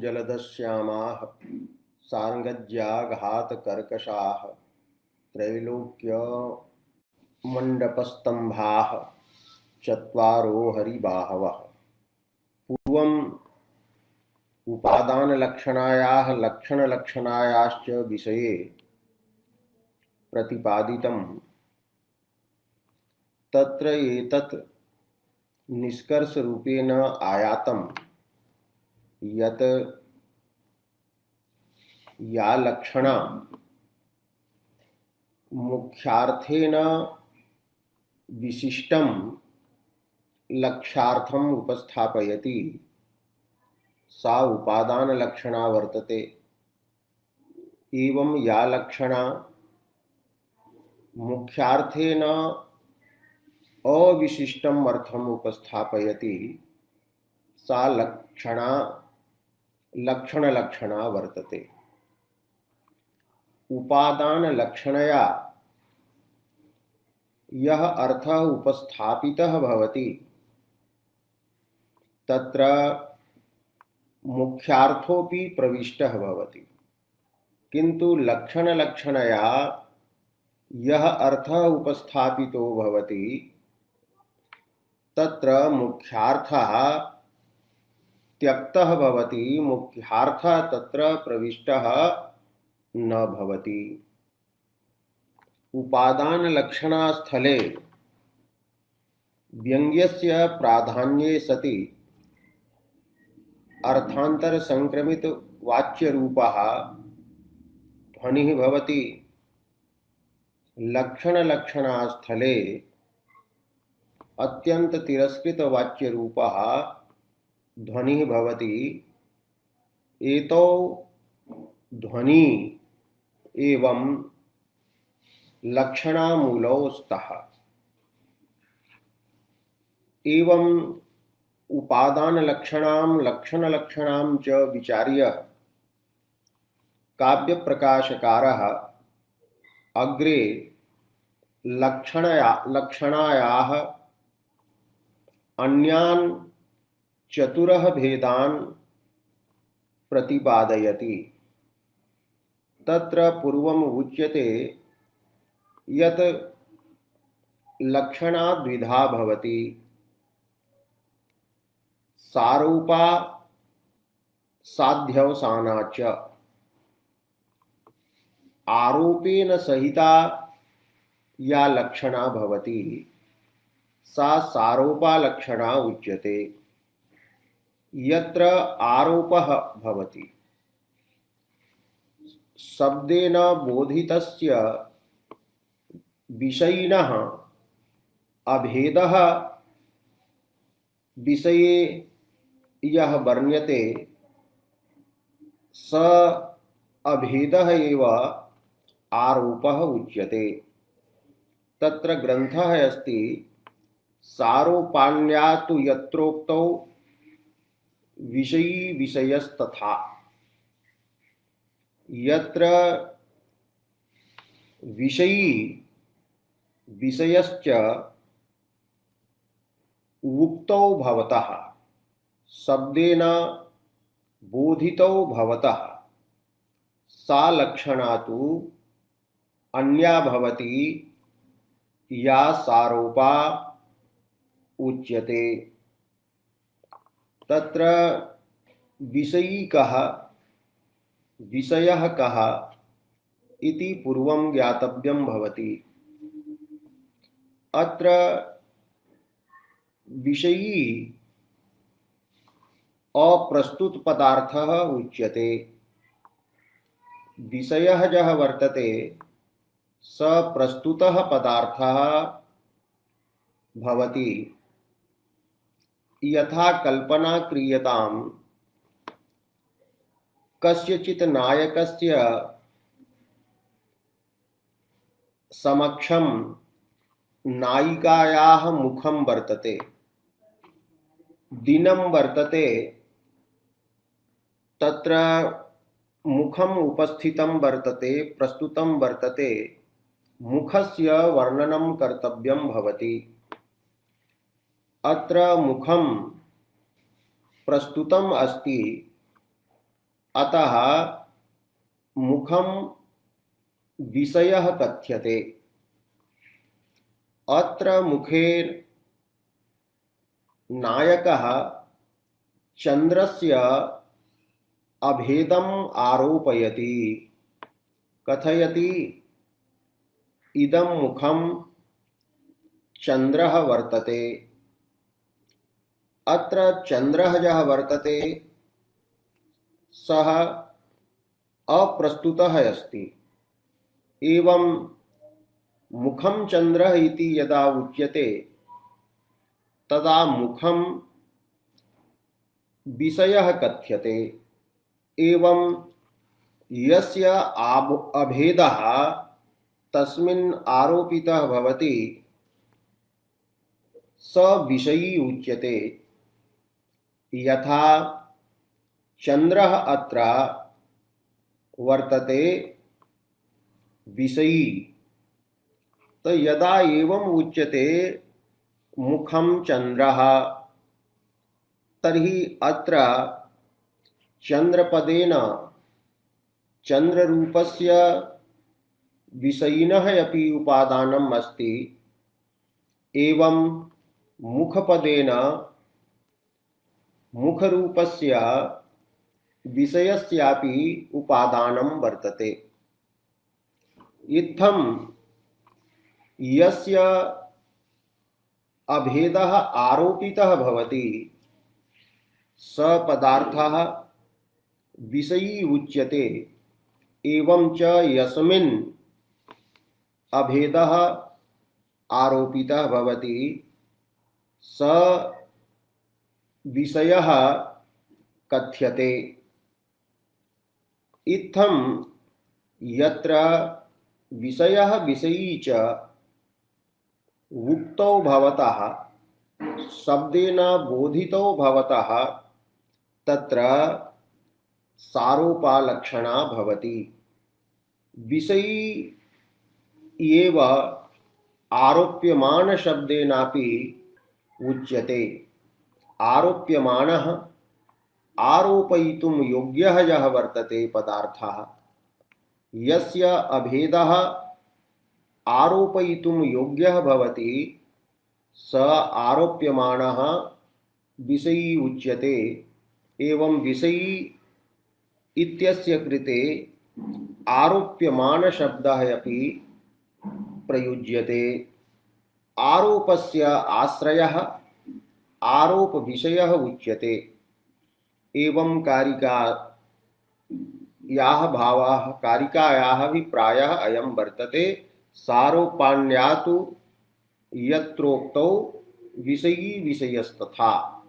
जलदश्यामाः सार्ङ्गज्याघातकर्कशाः त्रैलोक्यमण्डपस्तम्भाः चत्वारो हरिबाहवः। पूर्वम् उपादानलक्षणायाः लक्षणलक्षणायाश्च विषये प्रतिपादितं। तत्र एतत् निष्कर्षरूपेण आयातं यत् या लक्षणा मुख्यार्थेन विशिष्टं लक्ष्यार्थम् उपस्थापयति सा उपादानलक्षणा वर्तते। एवं या लक्षणा मुख्यार्थेन अविशिष्टम् अर्थम् उपस्थापयति सा लक्षणा लक्षणलक्षणा वर्तते। उपादानलक्षणया यः अर्थः उपस्थापितः भवति तत्र मुख्यार्थोऽपि प्रविष्टः भवति, किन्तु लक्षणलक्षणया यः अर्थः उपस्थापितो भवति तत्र मुख्यार्थः त्यक्तः भवति, मुख्यार्थः तत्र प्रविष्टः न भवति। उपादानलक्षणास्थले व्यङ्ग्यस्य प्राधान्ये सति अर्थान्तरसंक्रमितवाच्यरूपः ध्वनिः भवति। लक्षणलक्षणास्थले अत्यन्ततिरस्कृतवाच्यरूपः ध्वनिः भवति। एतौ ध्वनि एवं लक्षणामूलौ स्तः। एवं उपादानलक्षणां लक्षणलक्षणां च विचार्य काव्यप्रकाशकारः अग्रे लक्षणायाः अन्यान् चतुरः भेदान् प्रतिपादयति। तत्र पूर्वम् उच्यते यत् लक्षणा द्विधा भवति, सारूपा साध्यवसाना च। आरोपेण सहिता या लक्षणा भवति सा सारोपा लक्षणा उच्यते। यत्र आरोपः भवति शब्देन बोधितस्य विषयिणः अभेदः विषये यः वर्ण्यते स अभेदः एव आरोपः उच्यते। तत्र ग्रन्थः अस्ति सारोपाण्या तु यत्रोक्तौ विषयी विषयस्तथा। यत्र विषयी विषयश्च उक्तौ भवतः शब्देन बोधितौ भवतः सा लक्षणा तु अन्या भवति या सारोपा उच्यते। तत्र विषयी कः विषयः कः इति पूर्वं ज्ञातव्यं भवति। अत्र विषयी अप्रस्तुत पदार्थः उच्यते। विषयः यः वर्तते स प्रस्तुतः पदार्थः भवति। यथा कल्पना क्रियतां कस्यचित् नायकस्य समक्षं नायिकायाः मुखं वर्तते, दिनं वर्तते, तत्र मुखम् उपस्थितं वर्तते, प्रस्तुतं वर्तते, मुखस्य वर्णनं कर्तव्यं भवति। अत्र मुखं प्रस्तुतम् अस्ति, अतः मुखम विषयः कथ्यते। अत्र मुखेर नायकः चंद्रस्य अभेदम् आरोपयति, कथयति इदं मुखम चंद्रः वर्तते। अत्र चंद्रः यः वर्तते सः अप्रस्तुतः अस्ति। एवं मुखम चंद्रः इति यदा उच्यते तदा मुखम विषयः कथ्यते। एवं यस्य अभेदः तस्मिन् आरोपितः भवति स विषयी उच्यते। यथा चंद्रः अत्र वर्तते विषयी, तो यदा एवं उच्यते मुखम चंद्रः, तर्हि अत्र चंद्रपदेन चंद्ररूपस्य विषयिनः अपि उपादानम् अस्ति। एवं मुखपदेन मुखरूपस्य विषयस्यापि उपादानं वर्तते। इत्थं यस्य अभेदः आरोपितः भवति स पदार्थः विषयी उच्यते। एवं च यस्मिन् अभेदः आरोपितः भवति स विषयः कथ्यते। इत्थं यत्र विषयः विषयी च उक्तौ भवतः शब्देन बोधितौ भवतः तत्र सारोपालक्षणा भवति। विषयी एव आरोप्यमान शब्देनापि उच्यते। आरोप्यमानः आरोपयितुं योग्यः यः वर्तते पदार्थः, यस्य अभेदः आरोपयितुं योग्यः भवति स आरोप्यमानः विषयी उच्यते। एवं विषयी इत्यस्य कृते आरोप्यमान शब्दः अपि प्रयुज्यते। आरोपस्य आश्रयः आरोप विषयः उच्यते। एवं कारिकायाः भावः कारिकायाः भी प्रायः अयं वर्तते। सारोपाण्या तु यत्रोक्तौ विषयी विषयस्तथा,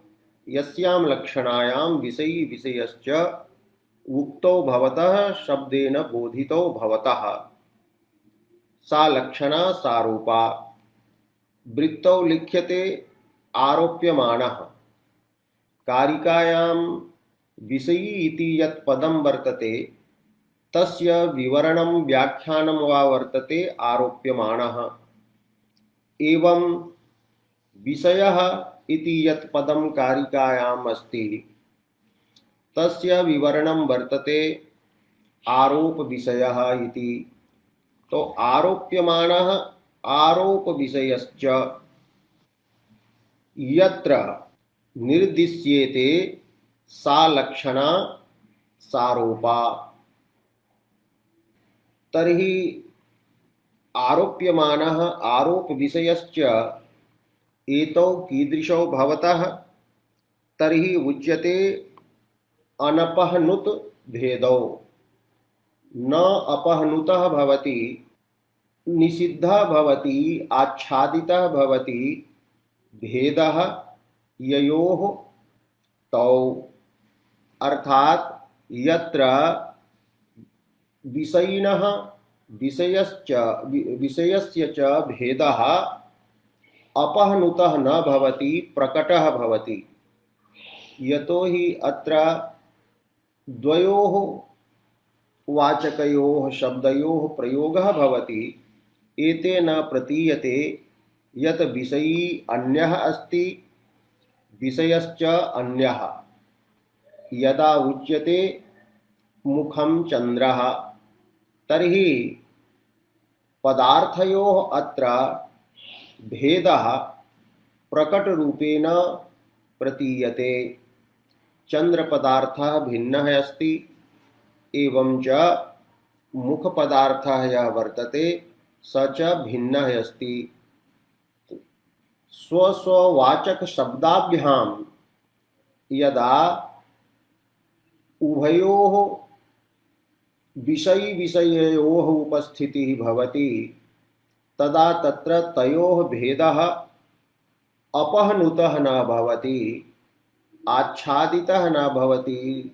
यस्यां लक्षणायां विषयी विषयश्च उक्तौ भवतः शब्देन बोधितौ भवतः सा लक्षणा सारूपा। वृत्तौ लिख्यते आरोप्यमाणः। कारिकायां विषयी इति यत् पदं वर्तते तस्य विवरणं व्याख्यानं वा वर्तते आरोप्यमाणः। एवं विषयः इति यत् पदं कारिकायाम् अस्ति तस्य विवरणं वर्तते आरोप विषयः इति। तो आरोप्यमाणः आरोप विषयश्च यत्र निर्दिश्येते सा लक्षणा सारोपा। तर्हि आरोप्यमानः आरोप विषयश्च एतौ कीदृशौ भवतः, तर्हि उच्यते अनपहनुत भेदौ। न अपहनुतः भवति, निषिद्धः भवति, आच्छादितः भवति, भेदः ययोः तौ। अर्थात यत्र विषयिणः विषयस्य च भेदः अपहनुतः न भवति, प्रकटः भवति। यतो हि अत्र द्वयोः वाचकयोः शब्दयोः प्रयोगः भवति। एतेन प्रतीयते यत् विषयी अन्यः अस्ति, विषयश्च अन्यः। यदा उच्यते मुखम चंद्रः तर्हि पदार्थयोः अत्र भेदः प्रकटरूपेण प्रतीयते। चंद्रपदार्थः भिन्नः अस्ति एवं च मुखपदार्थः यः वर्तते स च भिन्नः अस्ति। स्वस्ववाचकशब्दाभ्यां यदा उभयोः विषययोः उपस्थितिः भवति तदा तत्र तयोः भेदः अपहनुतः न भवति, आच्छादितः न भवति,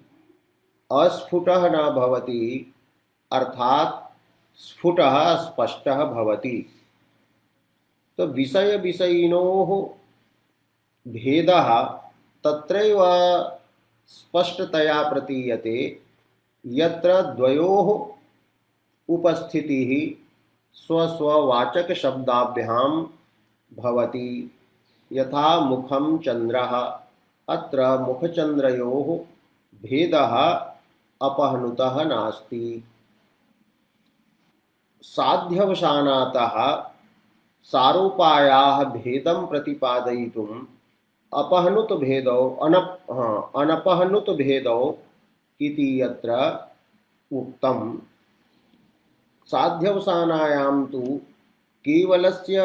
अस्फुटः न भवति, अर्थात स्फुटः स्पष्टः भवति। तो विषय विषयिनोः भेदः तत्रैव स्पष्टतया प्रतीयते यत्र द्वयोः उपस्थितिः स्वस्ववाचकशब्दाभ्यां भवति। यथा मुखं चंद्रः अत्र मुखचंद्रयोः भेदः अपहनुतः नास्ति। साध्यवसानातः सारोपायाः भेदं प्रतिपादयितुम् अनपहनुत भेदौ इति यत्र उक्तम्। साध्यवसानायां तु केवलस्य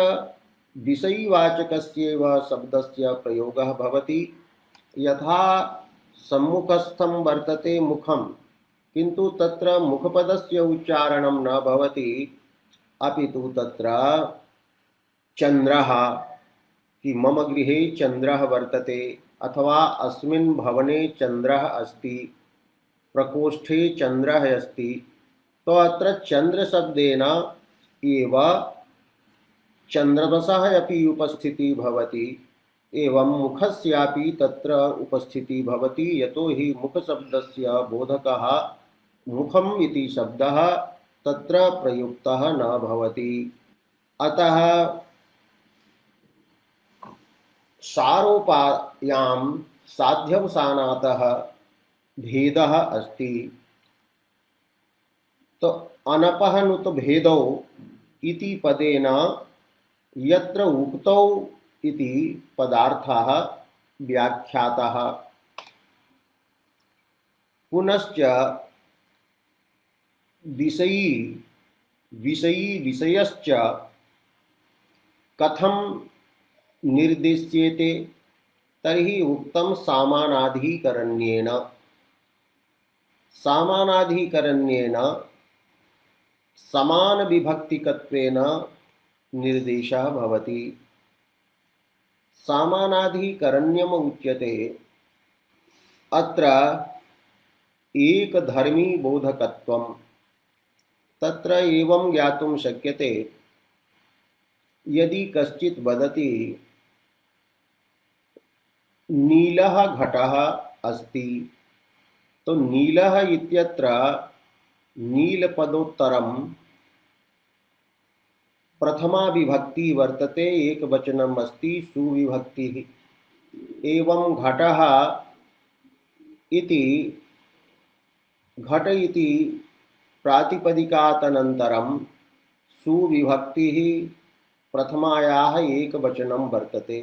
विषयीवाचकस्यैव शब्दस्य प्रयोगः भवति। यथा सम्मुखस्थं वर्तते मुखं किन्तु तत्र मुखपदस्य उच्चारणं न भवति, अपितु तत्र चंद्रः कि मम गृहे चंद्रः वर्तते अथवा अस्मिन् भवने चंद्रः अस्ति, प्रकोष्ठे चंद्रः अस्ति, तो अत्र चंद्रशब्देन एव चंद्रमसः अपि उपस्थितिः भवति एवं मुखस्यापि तत्र उपस्थितिः भवति। यतो हि मुखशब्दस्य बोधकः मुखम् इति शब्दः तत्र प्रयुक्तः न भवति। अतः सारोपायां साध्यवसानातः भेदः अस्ति। तो अनपहनुत भेदौ इति पदेन यत्र उक्तौ इति पदार्थः व्याख्यातः। पुनश्च विषयश्च कथं निर्दिश्येते तर्हि उक्तं सामानाधिकरण्येन। सामानाधिकरण्येन समान विभक्तिकत्वेन निर्देशः भवति। सामानाधिकरण्यम उच्यते अत्र एकधर्मी बोधकत्वम्। तत्र एवं ज्ञातुं शक्यते यदि कश्चित् वदति नीलः घटः अस्ति, तो नीलः इत्यत्र नीलपदोत्तरं प्रथमा विभक्ति वर्तते, एकवचनम् अस्ति, सुविभक्तिः। एवं घटः इति घट इति प्रातिपदिकातनन्तरं सुविभक्तिः प्रथमायाः एकवचनं वर्तते।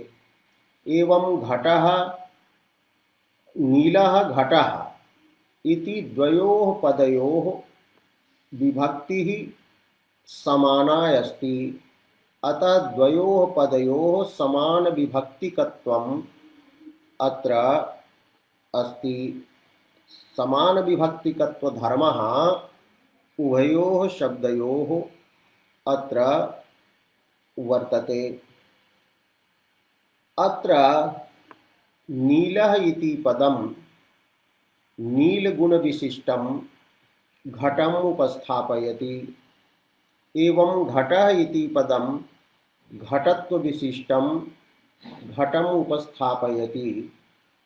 एवं घटः नीलः घटः इति द्वयोः पदयोः विभक्तिः समाना अस्ति। अतः द्वयोः पदयोः समान विभक्तिकत्वम् अत्र अस्ति। समान विभक्तिकत्व धर्मः उभयोः शब्दयोः अत्र वर्तते। अत्र नीलः इति पदं नीलगुणविशिष्टं घटम् उपस्थापयति। एवं घटः इति पदं घटत्वविशिष्टं घटम् उपस्थापयति।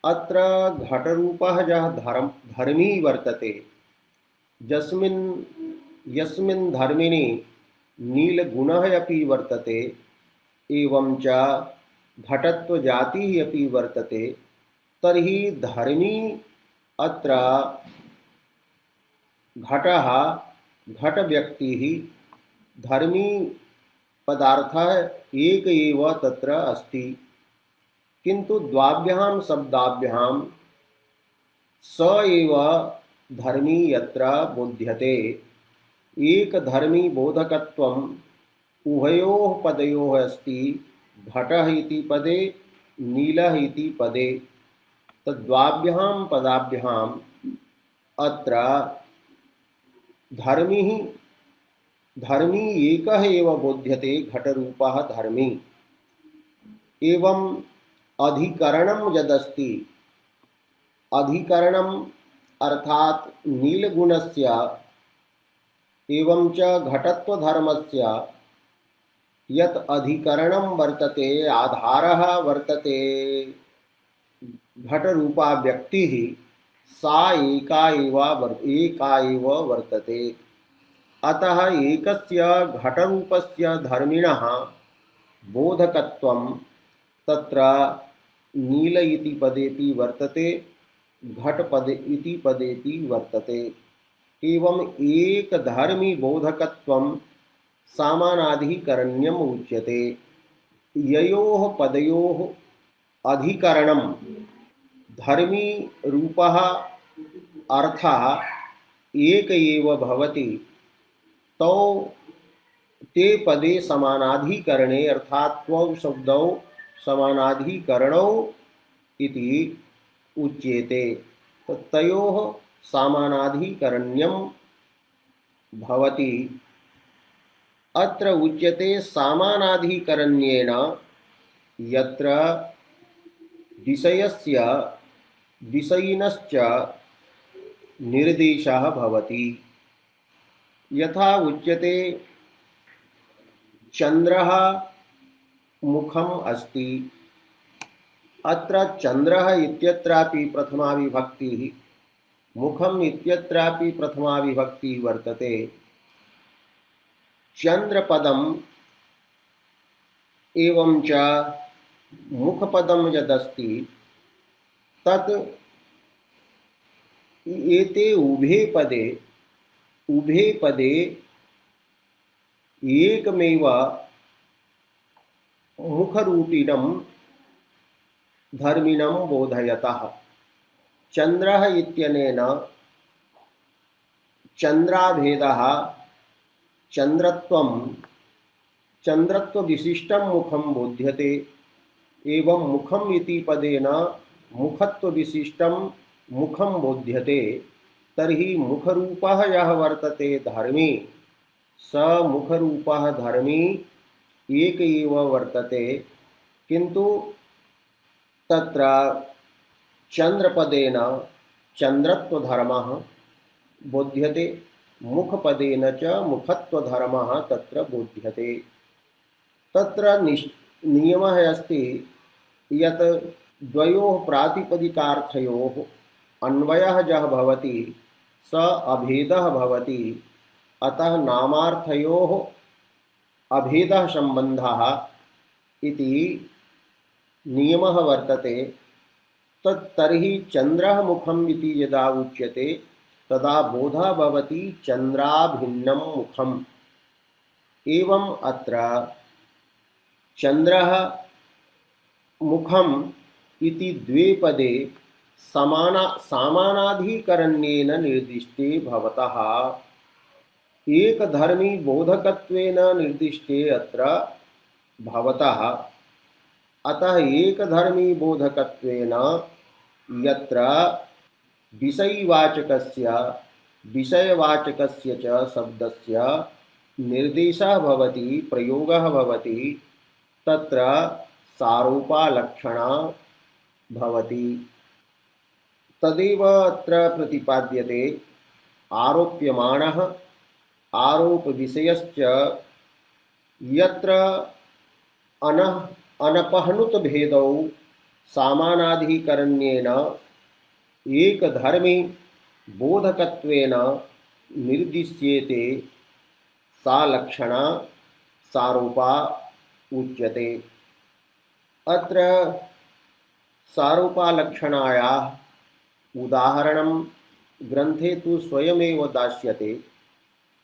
अत्र घटरूपः यः धर्मी वर्तते, यस्मिन् धर्मिणि नीलगुणः अपि वर्तते एवं च घटत्वजातिः अपि वर्तते, तर्हि धर्मी अत्र घटः घटव्यक्तिः धर्मी पदार्थः एक एव तत्र अस्ति, किन्तु द्वाभ्यां शब्दाभ्यां स एव धर्मी यत्र बोध्यते। एक धर्मी बोधकत्वम् उभयोः पदयोः अस्ति, घटः इति पदे नीलः इति पदे। तद्वाभ्यां पदाभ्याम् अत्र धर्मी एकः एव बोध्यते, घटरूपः धर्मी। एवं अधिकरणं यदस्ति, अधिकरणम् अर्थात नीलगुणस्य एवं च घटत्वधर्मस्य यत् अधिकरणं वर्तते, आधारः वर्तते घटरूपा व्यक्तिः, सा एका एव वर्तते। अतः एकस्य घटरूपस्य धर्मिणः बोधकत्वं तत्र नील इति पदेपि वर्तते, घटपदे इति पदेपि वर्तते। एवं एक धर्मी बोधकत्वं सामानाधिकरण्यम् उच्यते। ययोः पदयोः अधिकरणं धर्मी रूपः अर्थः एक एव भवति, तो ते पदे समानाधिकरणे अर्थात त्वौ शब्दौ समानाधिकरणौ इति उच्यते। तयोः समानाधिकरण्यं भवति। अत्र उच्यते समानाधिकरण्येन यत्र विषयस्य विषयिनश्च निर्देशः भवति। यथा उच्यते चंद्रः मुखम अस्ति, अत्र चंद्रः इत्यत्रापि प्रथमा विभक्तिः, मुखम इत्यत्रापि प्रथमा विभक्तिः वर्तते। चंद्रपदम एवं च मुखपदम यदस्ति तत् एते उभे पदे एकमेव मुखरूपिणं धर्मिणं बोधयतः। चंद्रः इत्यनेन चंद्राभेदः चंद्रत्वविशिष्टं मुखं बोध्यते। एवं मुखम इति पदेन मुखत्वविशिष्टं मुखं बोध्यते। तर्हि मुखरूपः यः वर्तते धर्मी, स मुखरूपः धर्मी एक एव वर्तते, किन्तु तत्र चंद्रपदेन चंद्रत्वधर्मः बोध्यते, मुखपदेन च मुखत्वधर्मः तत्र बोध्यते। तत्र नियमः अस्ति यत् द्वयोः प्रातिपदिकार्थयोः अन्वयः यः भवति स अभेदः भवति। अतः नामार्थयोः अभेदः सम्बन्धः इति नियमः वर्तते। तर्हि चंद्रः मुखम् इति यदा उच्यते तदा बोधः भवति चंद्राभिन्नं मुखम्। एवं अत्र चंद्रः मुखम् इति द्वे पदे सामानाधिकरण्येन निर्दिष्टे भवतः एकधर्मी बोधकत्वेन निर्दिष्टे अत्र भवतः। अतः एकधर्मी बोधकत्वेन यत्र विषयवाचकस्य च शब्दस्य निर्देशः भवति, प्रयोगः भवति, तत्र सारूपालक्षणा भवति। तदेव अत्र प्रतिपाद्यते। आरोप्यमाणः आरोपविषयश्च यत्र अनपहनुतभेदौ सामानाधिकरण्येन एकधर्मी बोधकत्वेन निर्दिश्येते, सा लक्षणा सारूपा उच्यते। अत्र सारूपालक्षणायाः उदाहरणं ग्रंथे तु स्वयमेव दास्यते।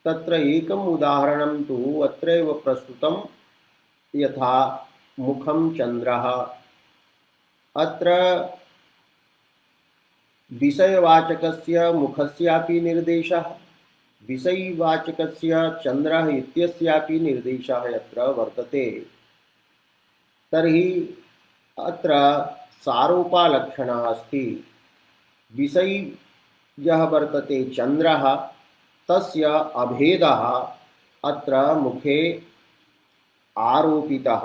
तत्र एकम् उदाहरणं तु अत्रैव प्रस्तुतं, यथा मुखं चन्द्रः। अत्र विषयवाचकस्य मुखस्यापि निर्देशः, विषयीवाचकस्य चन्द्रः इत्यस्यापि निर्देशः यत्र वर्तते। तर्हि अत्र सारूपालक्षणः अस्ति। विषयी यः वर्तते चन्द्रः, तस्य अभेदः अत्र मुखे आरोपितः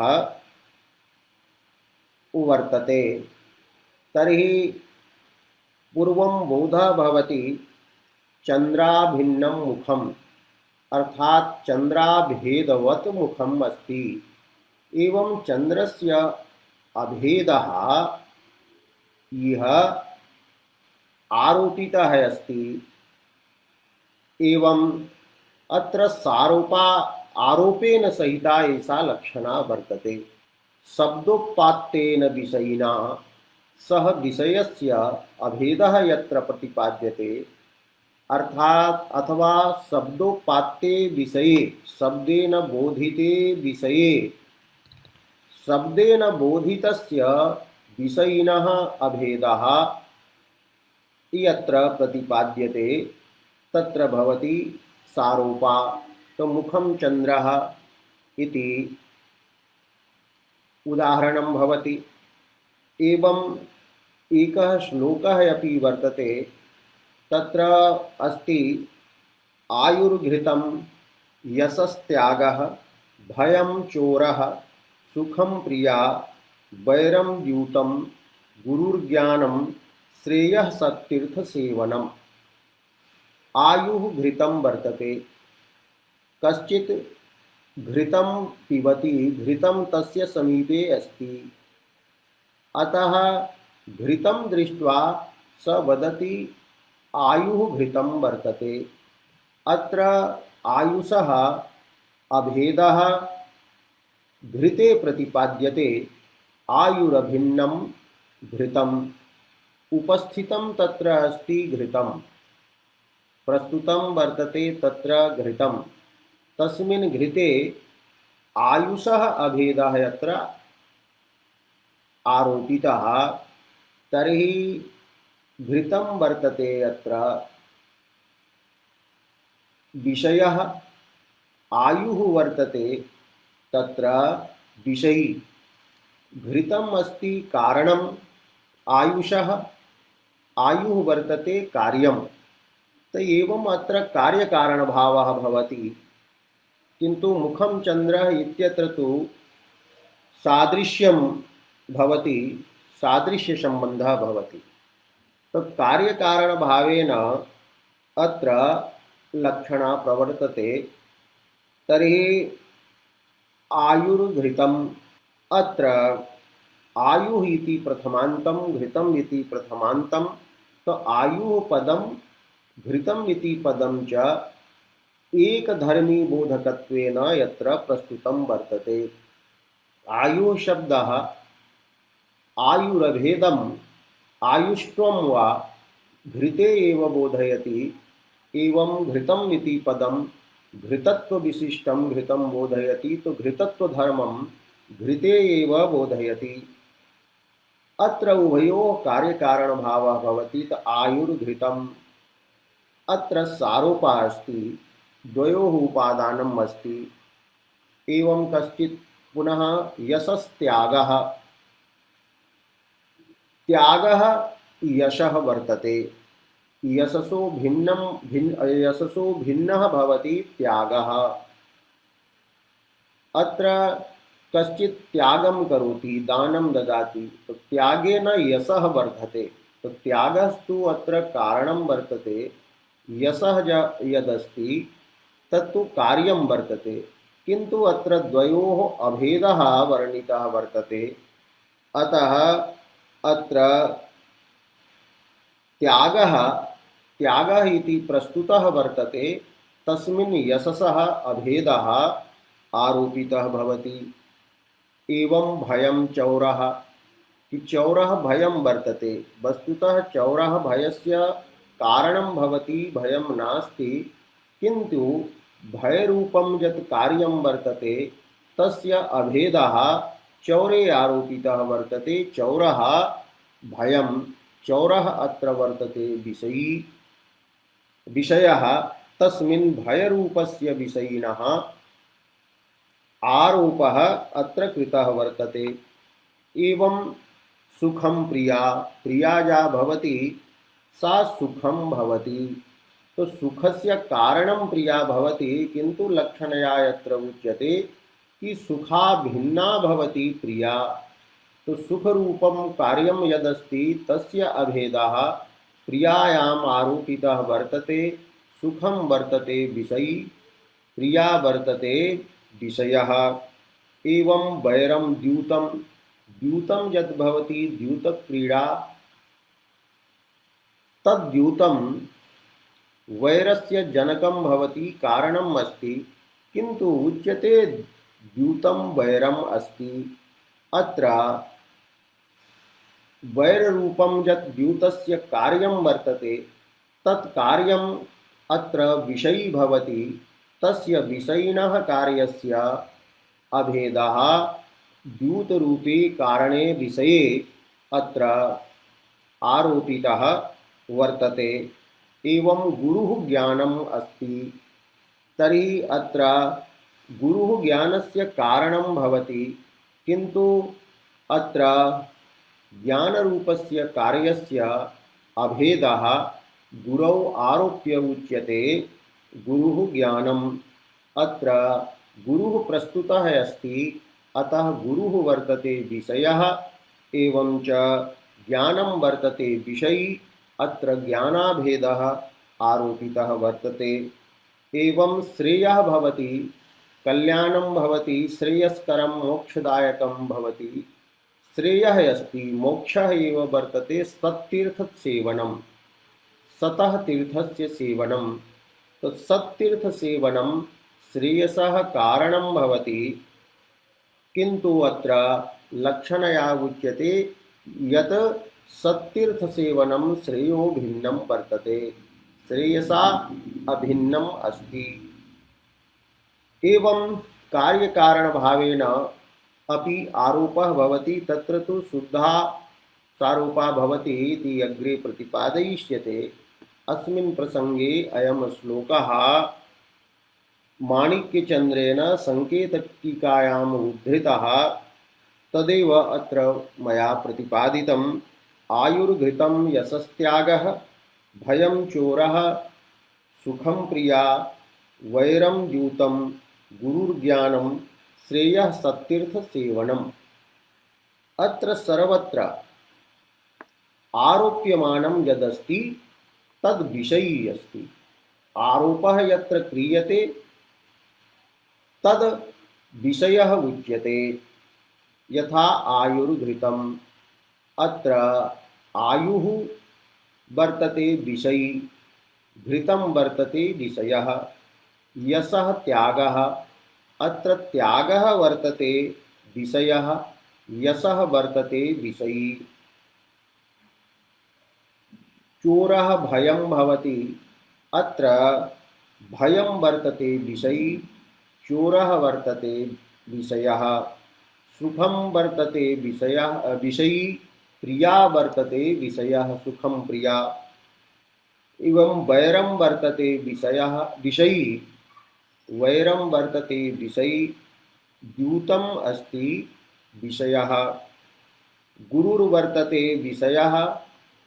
वर्तते। तर्हि पूर्वं बोधः भवति चन्द्राभिन्नं मुखम्, अर्थात चन्द्राभेदवत् मुखम् अस्ति। एवं चन्द्रस्य अभेदः यः आरोपितः अस्ति, एवं अत्र सारूपा आरोपेण सहिता एषा लक्षणा वर्तते। शब्दोत्पात्तेन विषयिना सह विषयस्य अभेदः यत्र प्रतिपाद्यते, अर्थात अथवा शब्दोत्पात्ते विषये शब्देन बोधिते विषये शब्देन बोधितस्य विषयिनः अभेदः यत्र प्रतिपाद्यते तत्र भवति सारूपा। तो मुखं चन्द्रः इति उदाहरणं भवति। एवं एकः श्लोकः अपि वर्तते, तत्र अस्ति आयुर्घृतं यशस्त्यागः भयं चोरः सुखं प्रिया वैरं द्यूतं गुरुर्ज्ञानं श्रेयः सत्तीर्थसेवनम्। आयुः घृतं वर्तते। कश्चित् घृतं पिबति, घृतं तस्य समीपे अस्ति, अतः घृतं दृष्ट्वा स वदति आयुः घृतं वर्तते। अत्र आयुषः अभेदः घृते प्रतिपाद्यते। आयुरभिन्नं घृतम्, उपस्थितं तत्र अस्ति घृतं, प्रस्तुतं वर्तते तत्र घृतं। तस्मिन् घृते आयुषः अभेदः यत्र आरोपितः, तर्हि घृतं वर्तते यत्र विषयः, आयुः वर्तते तत्र विषयी। घृतम् अस्ति कारणम् आयुषः, आयुः वर्तते कार्यम्। तो एवं अत्र कार्यकारणभावः भवति। किन्तु मुखं चन्द्रः इत्यत्र तु सादृश्यं भवति, सादृश्यसम्बन्धः भवति। तो कार्यकारणभावेन अत्र लक्षणा प्रवर्तते। तर्हि आयुर्घृतम्, अत्र आयुः इति प्रथमान्तं, घृतम् इति प्रथमान्तं। तो आयुः पदं घृतम् इति पदं च एकधर्मी बोधकत्वेन यत्र प्रस्तुतं वर्तते। आयुः शब्दः आयुरभेदम् आयुष्त्वं वा घृते एव बोधयति। एवं घृतम् इति पदं घृतत्वविशिष्टं घृतं बोधयति, तो घृतत्वधर्मं घृते एव बोधयति। अत्र उभयोः कार्यकारणभावः भवति। तो आयुर्घृतम्, अत्र सारूपा अस्ति, द्वयोः उपादानम् अस्ति। एवं कश्चित् पुनः यशस्त्यागः, त्यागः यशः वर्तते। यशसो भिन्नः भवति त्यागः। अत्र कश्चित् त्यागं करोति, दानं ददाति, तो त्यागेन यशः वर्धते। तो त्यागस्तु अत्र कारणं वर्तते, यशः यदस्ति तत्तु कार्यं वर्तते। किन्तु अत्र द्वयोः अभेदः वर्णितः वर्तते। अतः अत्र त्यागः इति प्रस्तुतः वर्तते, तस्मिन् यशसः अभेदः आरोपितः भवति। एवं भयं चौरः, कि चौरः भयं वर्तते। वस्तुतः चौरः भयस्य कारणं भवति भयं नास्ति, किन्तु भयरूपं यत् कार्यं वर्तते तस्य अभेदः चौरे आरोपितः वर्तते। चौरः भयं, चौरः अत्र वर्तते विषयी विषयः, तस्मिन् भयरूपस्य विषयिनः आरोपः अत्र कृतः वर्तते। एवं सुखम प्रिया, प्रिया या भवति सा सुखम भवति। तो सुखस्य कारणं प्रिया भवति, किन्तु लक्षणया यत्र उच्यते कि सुखा भिन्ना भवति प्रिया। तो सुखरूपं कार्यं यदस्ति तस्य अभेदः प्रियायाम् आरोपितः वर्तते। सुखं वर्तते विषयी, प्रिया वर्तते विषयः। एवं वैरं द्यूतं, द्यूतं यद् भवति द्यूतक्रीडा, तद्द्यूतं वैरस्य जनकं भवति, कारणम् अस्ति, किन्तु उच्यते द्यूतं वैरम् अस्ति। अत्र वैररूपं यत् द्यूतस्य कार्यं वर्तते तत् कार्यम् अत्र विषयी भवति। तस्य विषयिणः कार्यस्य अभेदः द्यूतरूपे कारणे विषये अत्र आरोपितः वर्तते। एवं गुरुः ज्ञानम् अस्ति, तर्हि अत्र गुरुः ज्ञानस्य कारणं भवति, किन्तु अत्र ज्ञानरूपस्य कार्यस्य अभेदः गुरौ आरोप्य उच्यते गुरुः ज्ञानम्। अत्र गुरुः प्रस्तुतः अस्ति, अतः गुरुः वर्तते विषयः, एवं च ज्ञानं वर्तते विषयी। अत्र ज्ञानाभेदः आरोपितः वर्तते। एवं श्रेयः भवति, कल्याणं भवति, श्रेयस्करं मोक्षदायकं भवति। श्रेयः अस्ति, मोक्षः एव वर्तते सत्तीर्थसेवनं, सतः तीर्थस्य सेवनं। तो सत्तीर्थसेवनं श्रेयसः कारणं भवति, किन्तु अत्र लक्षणया उच्यते यत् सत्तीर्थसेवनं श्रेयो भिन्नं वर्तते, श्रेयसा अभिन्नम् अस्ति। एवं कार्यकारणभावेन अपि आरोपः भवति, तत्र तु शुद्धा सारोपा भवति इति अग्रे प्रतिपादयिष्यते। अस्मिन् प्रसंगे अयं श्लोकः माणिक्यचन्द्रेण संकेतटीकायाम् उद्धृतः, तदेव अत्र मया प्रतिपादितम्। आयुर्घृतं यशस्त्यागः, भयं चोरः, सुखं प्रिया, वैरं द्यूतं, गुरुर्ज्ञानं, श्रेयः सत्तीर्थसेवनम्। अत्र सर्वत्र आरोप्यमानं यदस्ति तद् विषयी अस्ति। आरोपः यत्र क्रियते तद् विषयः उच्यते। यथा आयुर्घृतम्, अत्र आयुः वर्तते विषयी, घृतं वर्तते विषयः। यशः त्यागः, अत्र त्यागः वर्तते विषयः, यशः वर्तते विषयी। चोरः भयं भवति, अत्र भयं वर्तते विषयी, चोरः वर्तते विषयः। सुखं वर्तते विषयः विषयी, प्रिया वर्तते विषयः सुखं प्रिया। एवं वैरं वर्तते विषयः विषयी, वैरं वर्तते विषयी, द्यूतम् अस्ति विषयः। गुरुर्वर्तते विषयः,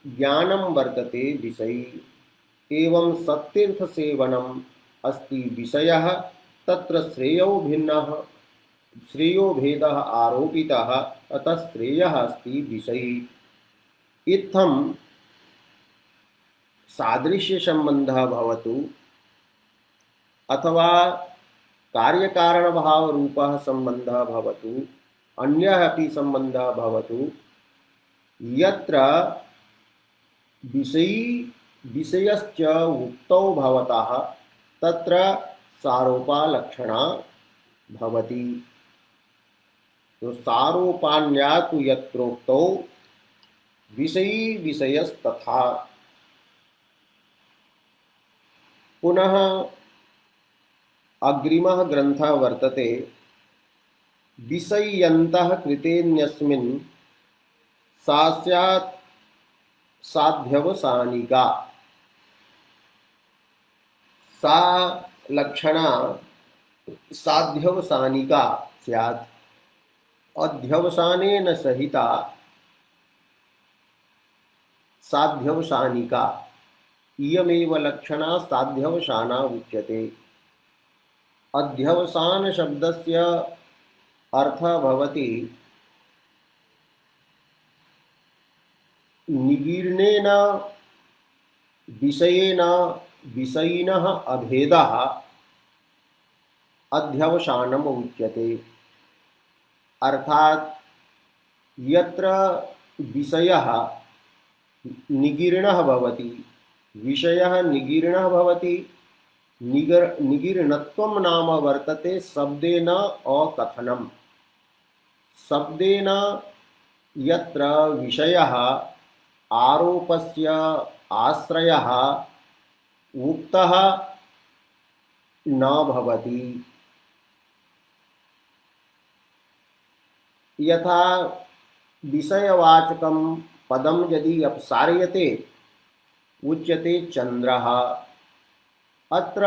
ज्ञानं वर्तते विषयी। एवं सत्तीर्थसेवनम् अस्ति विषयः, तत्र श्रेयो भिन्नः, श्रेयो भेदः आरोपितः, अतः श्रेयः अस्ति विषयी। इत्थं सादृश्यसम्बन्धः भवतु अथवा कार्यकारणभावरूपः सम्बन्धः भवतु, अन्यः अपि सम्बन्धः भवतु, यत्र विषयी विषयश्च उक्तौ भवतः तत्र सारोपा लक्षणा भवति। तो सारोपान्या तु यत्रोक्तौ विषयी विषयस्तथा। पुनः अग्रिमः ग्रन्थः वर्तते विषय्यन्तः कृतेऽन्यस्मिन् सा स्यात् साध्यवसानिका। सा लक्षणा साध्यवसानिका स्यात्, अध्यवसानेन सहिता साध्यवसानिका। इयमेव लक्षणा साध्यवसाना उच्यते। अध्यवसान शब्दस्य अर्थः भवति निगीर्णेन विषयेन विषयिनः अभेदः अध्यवसानम् उच्यते। अर्थात यत्र विषयः निगीर्णः भवति, विषयः निगीर्णः भवति, निगीर्णत्वं नाम वर्तते शब्देन अकथनम्। शब्देन यत्र विषयः आरोपस्य आश्रयः उक्तः न भवति। यथा विषयवाचकं पदं यदि अपसार्यते उच्यते चन्द्रः। अत्र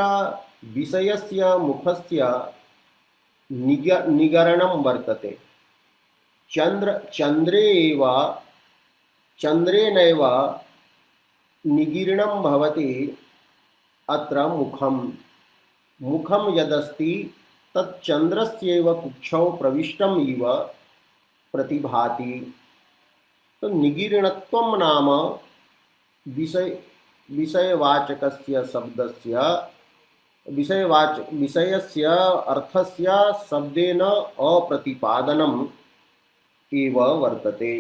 विषयस्य मुखस्य निगरणं वर्तते। चन्द्रेनैव निगीर्णं भवति। अत्र मुखं यदस्ति तत् चन्द्रस्यैव कुक्षौ प्रविष्टम् इव प्रतिभाति। तो निगीर्णत्वं नाम विषयवाचकस्य शब्दस्य विषयस्य अर्थस्य शब्देन अप्रतिपादनम् एव वर्तते।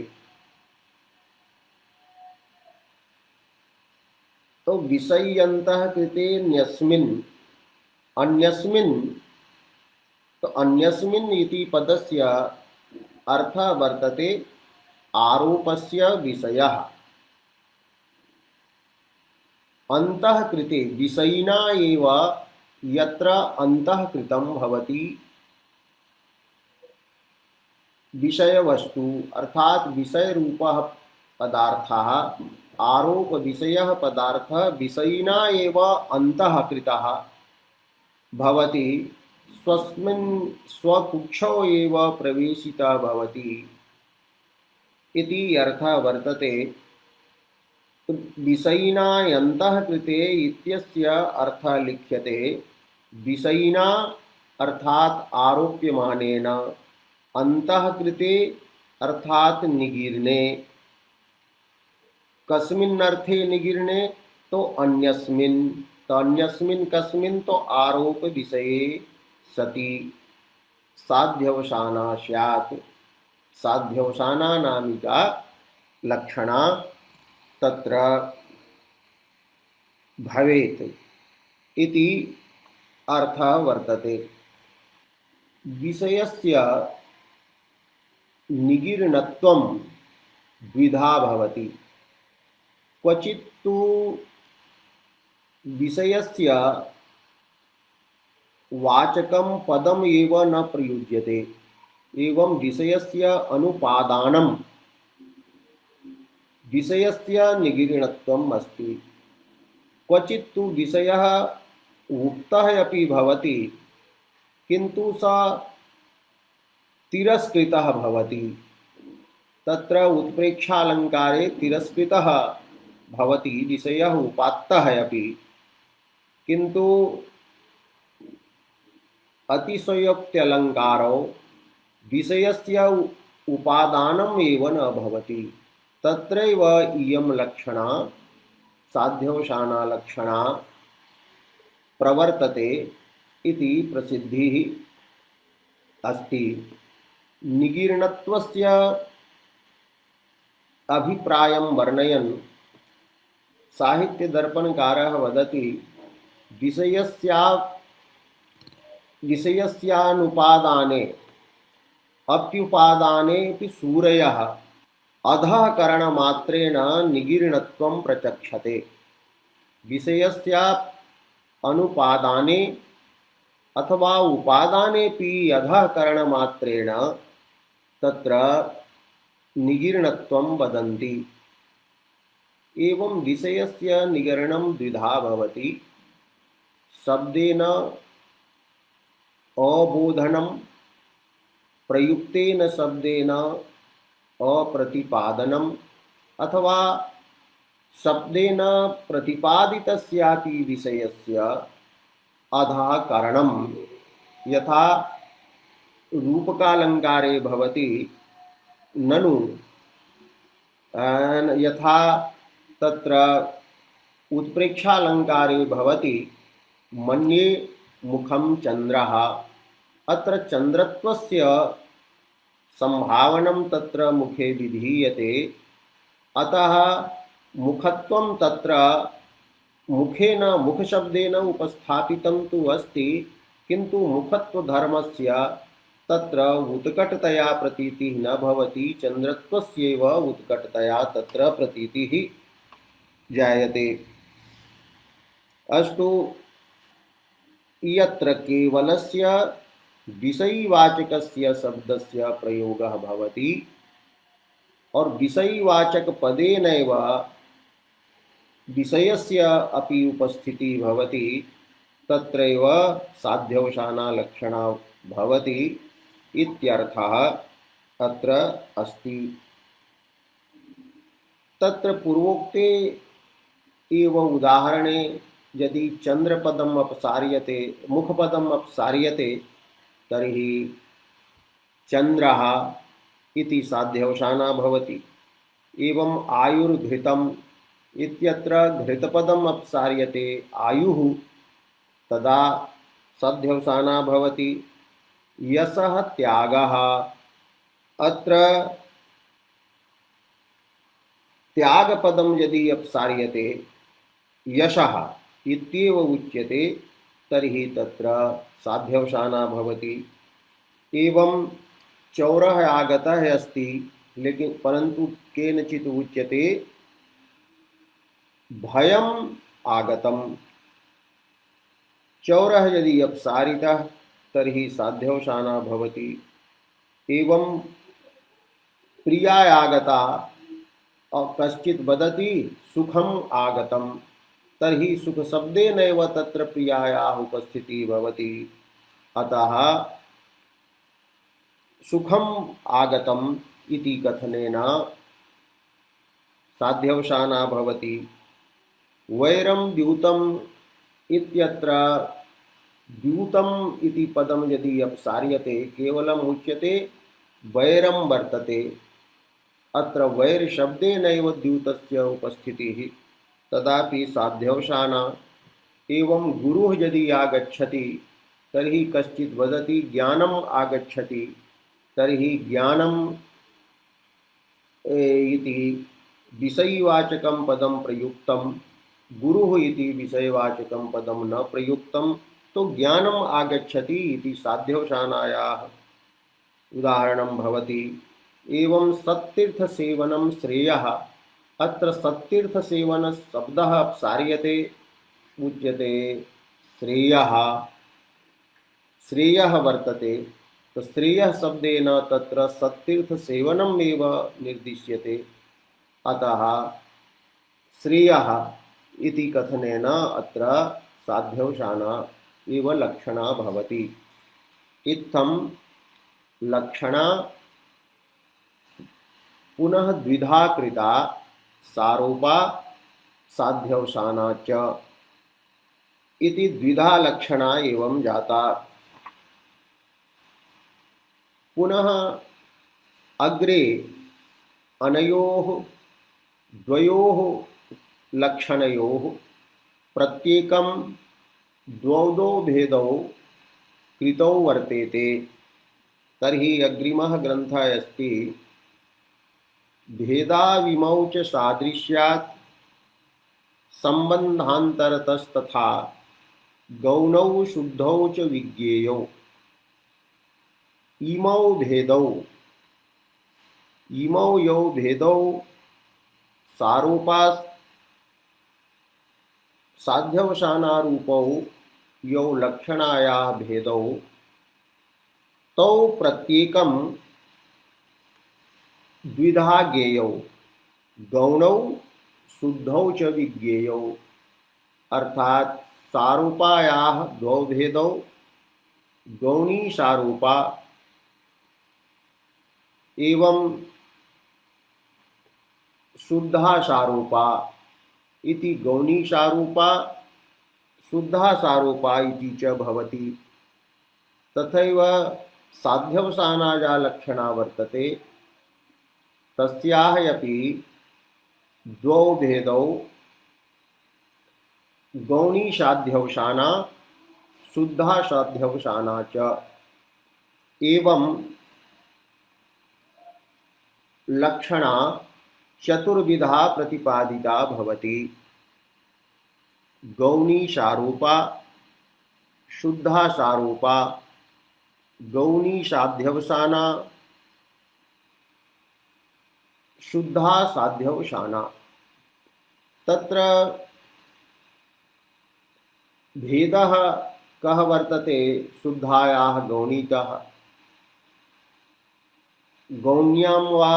तो विषय्यन्तः कृतेऽन्यस्मिन्, अन्यस्मिन्, तो अन्यस्मिन् इति पदस्य अर्थः वर्तते आरोपस्य विषयः। अन्तः कृते विषयिना एव यत्र अन्तः कृतं भवति विषयवस्तु, अर्थात विषयरूपः पदार्थः, आरोप विषयः पदार्थः विषयिना एव अन्तः कृतः भवति, स्वस्मिन् स्वकुक्षौ एव प्रवेशितः भवति इति अर्थः वर्तते। विषयिना अन्तः कृते इत्यस्य अर्थः लिख्यते विषयिना अर्थात आरोप्यमानेन, अन्तः कृते अर्थात निगीर्णे। कस्मिन् अर्थे निगीर्णे? तो अन्यस्मिन्। तो अन्यस्मिन् कस्मिन्? तो आरोप विषये सति साध्यवसाना स्यात्। साध्यवसाना नामिका लक्षणा तत्र भवेत् इति अर्थः वर्तते। विषयस्य निगीर्णत्वं द्विधा भवति। क्वचित् तु विषयस्य वाचकं पदम् एव न प्रयुज्यते, एवं विषयस्य अनुपादानं विषयस्य निगीर्णत्वम् अस्ति। क्वचित् तु विषयः उक्तः अपि भवति किन्तु सः तिरस्कृतः भवति। तत्र उत्प्रेक्षालङ्कारे तिरस्कृतः भवति, विषयः उपात्तः अपि, किन्तु अतिशयोक्त्यलङ्कारो विषयस्य उपादानम् एव न भवति। तत्रैव इयं लक्षणा साध्यवसाना लक्षणा प्रवर्तते इति प्रसिद्धिः अस्ति। निगीर्णत्वस्य अभिप्रायं वर्णयन् साहित्यदर्पणकारः वदति विषयस्यानुपादाने अप्युपादानेऽपि सूरयः अधःकरणमात्रेण निगीर्णत्वं प्रचक्षते। विषयस्य अनुपादाने अथवा उपादानेपि अधः करणमात्रेण तत्र निगीर्णत्वं वदन्ति। एवं विषयस्य निगरणं द्विधा भवति। शब्देन अबोधनं, प्रयुक्तेन शब्देन अप्रतिपादनम्, अथवा शब्देन प्रतिपादितस्यापि विषयस्य अधः करणं। यथा रूपकालङ्कारे भवति ननु यथा तत्र उत्प्रेक्षालङ्कारे भवति मन्ये मुखं चन्द्रः। अत्र चन्द्रत्वस्य संभावनं तत्र मुखे विधीयते, अतः मुखत्वं तत्र मुखेन मुखशब्देन उपस्थापितं तु अस्ति, किन्तु मुखत्वधर्मस्य तत्र उत्कटतया प्रतीतिः न भवति, चन्द्रत्वस्यैव उत्कटतया तत्र प्रतीतिः जायते। अस्तु, यत्र केवलस्य विषयीवाचकस्य शब्दस्य प्रयोगः भवति और विषयीवाचक पदेनैव विषयस्य अपि उपस्थितिः भवति, तत्रैव साध्यवसाना लक्षणा भवति इत्यर्थः अत्र अस्ति। तत्र पूर्वोक्ते एव उदाहरणे यदि चंद्रपदम अपसार्यते, मुखपदम अपसार्यते, तर्हि चंद्रः इति साध्यवसाना भवति। एवं आयुर्घृतम् इत्यत्र घृतपदम अपसार्यते आयुः, तदा साध्यवसाना भवति। यशः त्यागः, अत्र त्यागपदम यदि अपसार्यते यशः इत्येव उच्यते, तर्हि तत्र साध्यवसाना भवति। एवं चौरः आगतः अस्ति, लेकिन परंतु केनचित् उच्यते भयम् आगतम्। चौरः यदि अपसारितः तर्हि साध्यवसाना भवति। एवं प्रिया आगता और कश्चित् वदति सुखम् आगतम्, तर्हि सुखशब्देनैव तत्र प्रियायाः उपस्थितिः भवति, अतः सुखम् आगतम् इति कथनेन साध्यवसाना भवति। वैरं द्यूतम् इत्यत्र द्यूतम् इति पदं यदि अपसार्यते केवलम् उच्यते वैरं वर्तते, अत्र वैर शब्देनैव द्यूतस्य उपस्थितिः, तदापि साध्यवसाना। एवं गुरुः यदि आगच्छति तर्हि कश्चित् वदति ज्ञानम् आगच्छति, तर्हि ज्ञानम् इति विषयवाचकं पदं प्रयुक्तं, गुरुः इति विषयवाचकं पदं न प्रयुक्तं, तो ज्ञानम् आगच्छति इति साध्यवसानायाः उदाहरणं भवति। एवं सत्तीर्थसेवनं श्रेयः, अत्र सत्तीर्थसेवन शब्दः अपसार्यते, उच्यते श्रेयः, श्रेयः वर्तते, तो श्रेयः शब्देन तत्र सत्तीर्थसेवनम् एव निर्दिश्यते, अतः श्रेयः इति कथनेन अत्र साध्यवसाना एव लक्षणा भवति। इत्थं लक्षणा पुनः द्विधा कृता, सारोपा साध्यवसाना च इति द्विधा लक्षणा एवं जाता। पुनः अग्रे अनयोः द्वयोः लक्षणयोः प्रत्येकं द्वौ भेदौ कृतौ वर्तेते। तर्हि अग्रिमः ग्रन्थः अस्ति भेदाविमौ च सादृश्यात् सम्बन्धान्तरतस्तथा गौणौ शुद्धौ च विज्ञेयौ। इमौ भेदौ, इमौ यौ भेदौ सारोपा साध्यवसानारूपौ यौ लक्षणायाः भेदौ तौ प्रत्येकं द्विधा ज्ञेयौ गौणौ शुद्धौ च विज्ञेयौ। अर्थात सारूपायाः द्वौ भेदौ गौणी सारूपा एवं शुद्धा सारूपा इति गौणी सारूपा शुद्धा सारूपा इति च भवति। तथैव साध्यवसाना या लक्षणा वर्तते तस्याः अपि द्वौ भेदौ गौणी साध्यवसाना शुद्धा साध्यवसाना च एवं लक्षणा चतुर्विधा प्रतिपादिता भवति। गौणी सारूपा शुद्धा सारूपा गौणी साध्यवसाना शुद्धा साध्यवसाना। तत्र भेदः कः वर्तते शुद्धायाः गौणीतः गौण्यां वा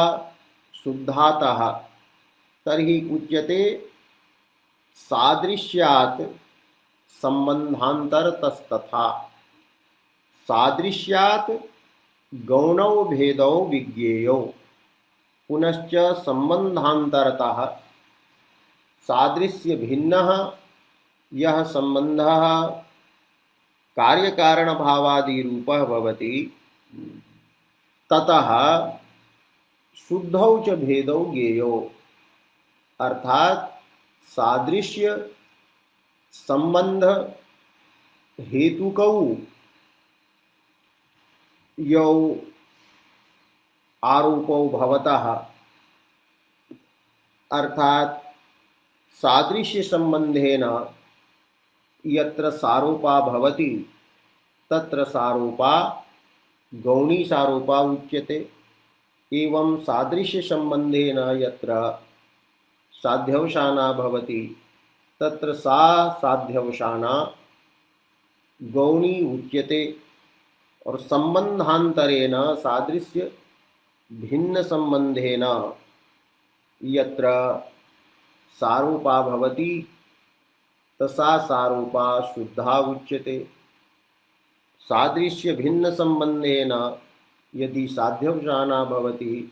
शुद्धातः तर्हि उच्यते सादृश्यात् संबंधांतरतस्तथा। सादृश्यात् गौणौ भेदौ विज्ञेयौ पुनश्च संबंधांतरतः सादृश्य भिन्नः यः संबंधः कार्यकारण भावादि रूपः भवति ततः शुद्धौ च भेदौ ज्ञेयौ। अर्थात सादृश्य संबंध हेतुकौ यौ आरोपौ भवतः अर्थात सादृश्य संबंधेन यत्र सारूपा भवति तत्र सारूपा गौणी सारूपा उच्यते एवं सादृश्य संबंधेन यत्र साध्यवसाना भवति तत्र सा साध्यवसाना गौणी उच्यते और संबंधांतरेण सादृश्य भिन्न संबंधेन यत्र सारूपा भवति तसा सारूपा शुद्धा उच्यते। सादृश्य भिन्न संबंधेन यदि साध्यवसाना भवति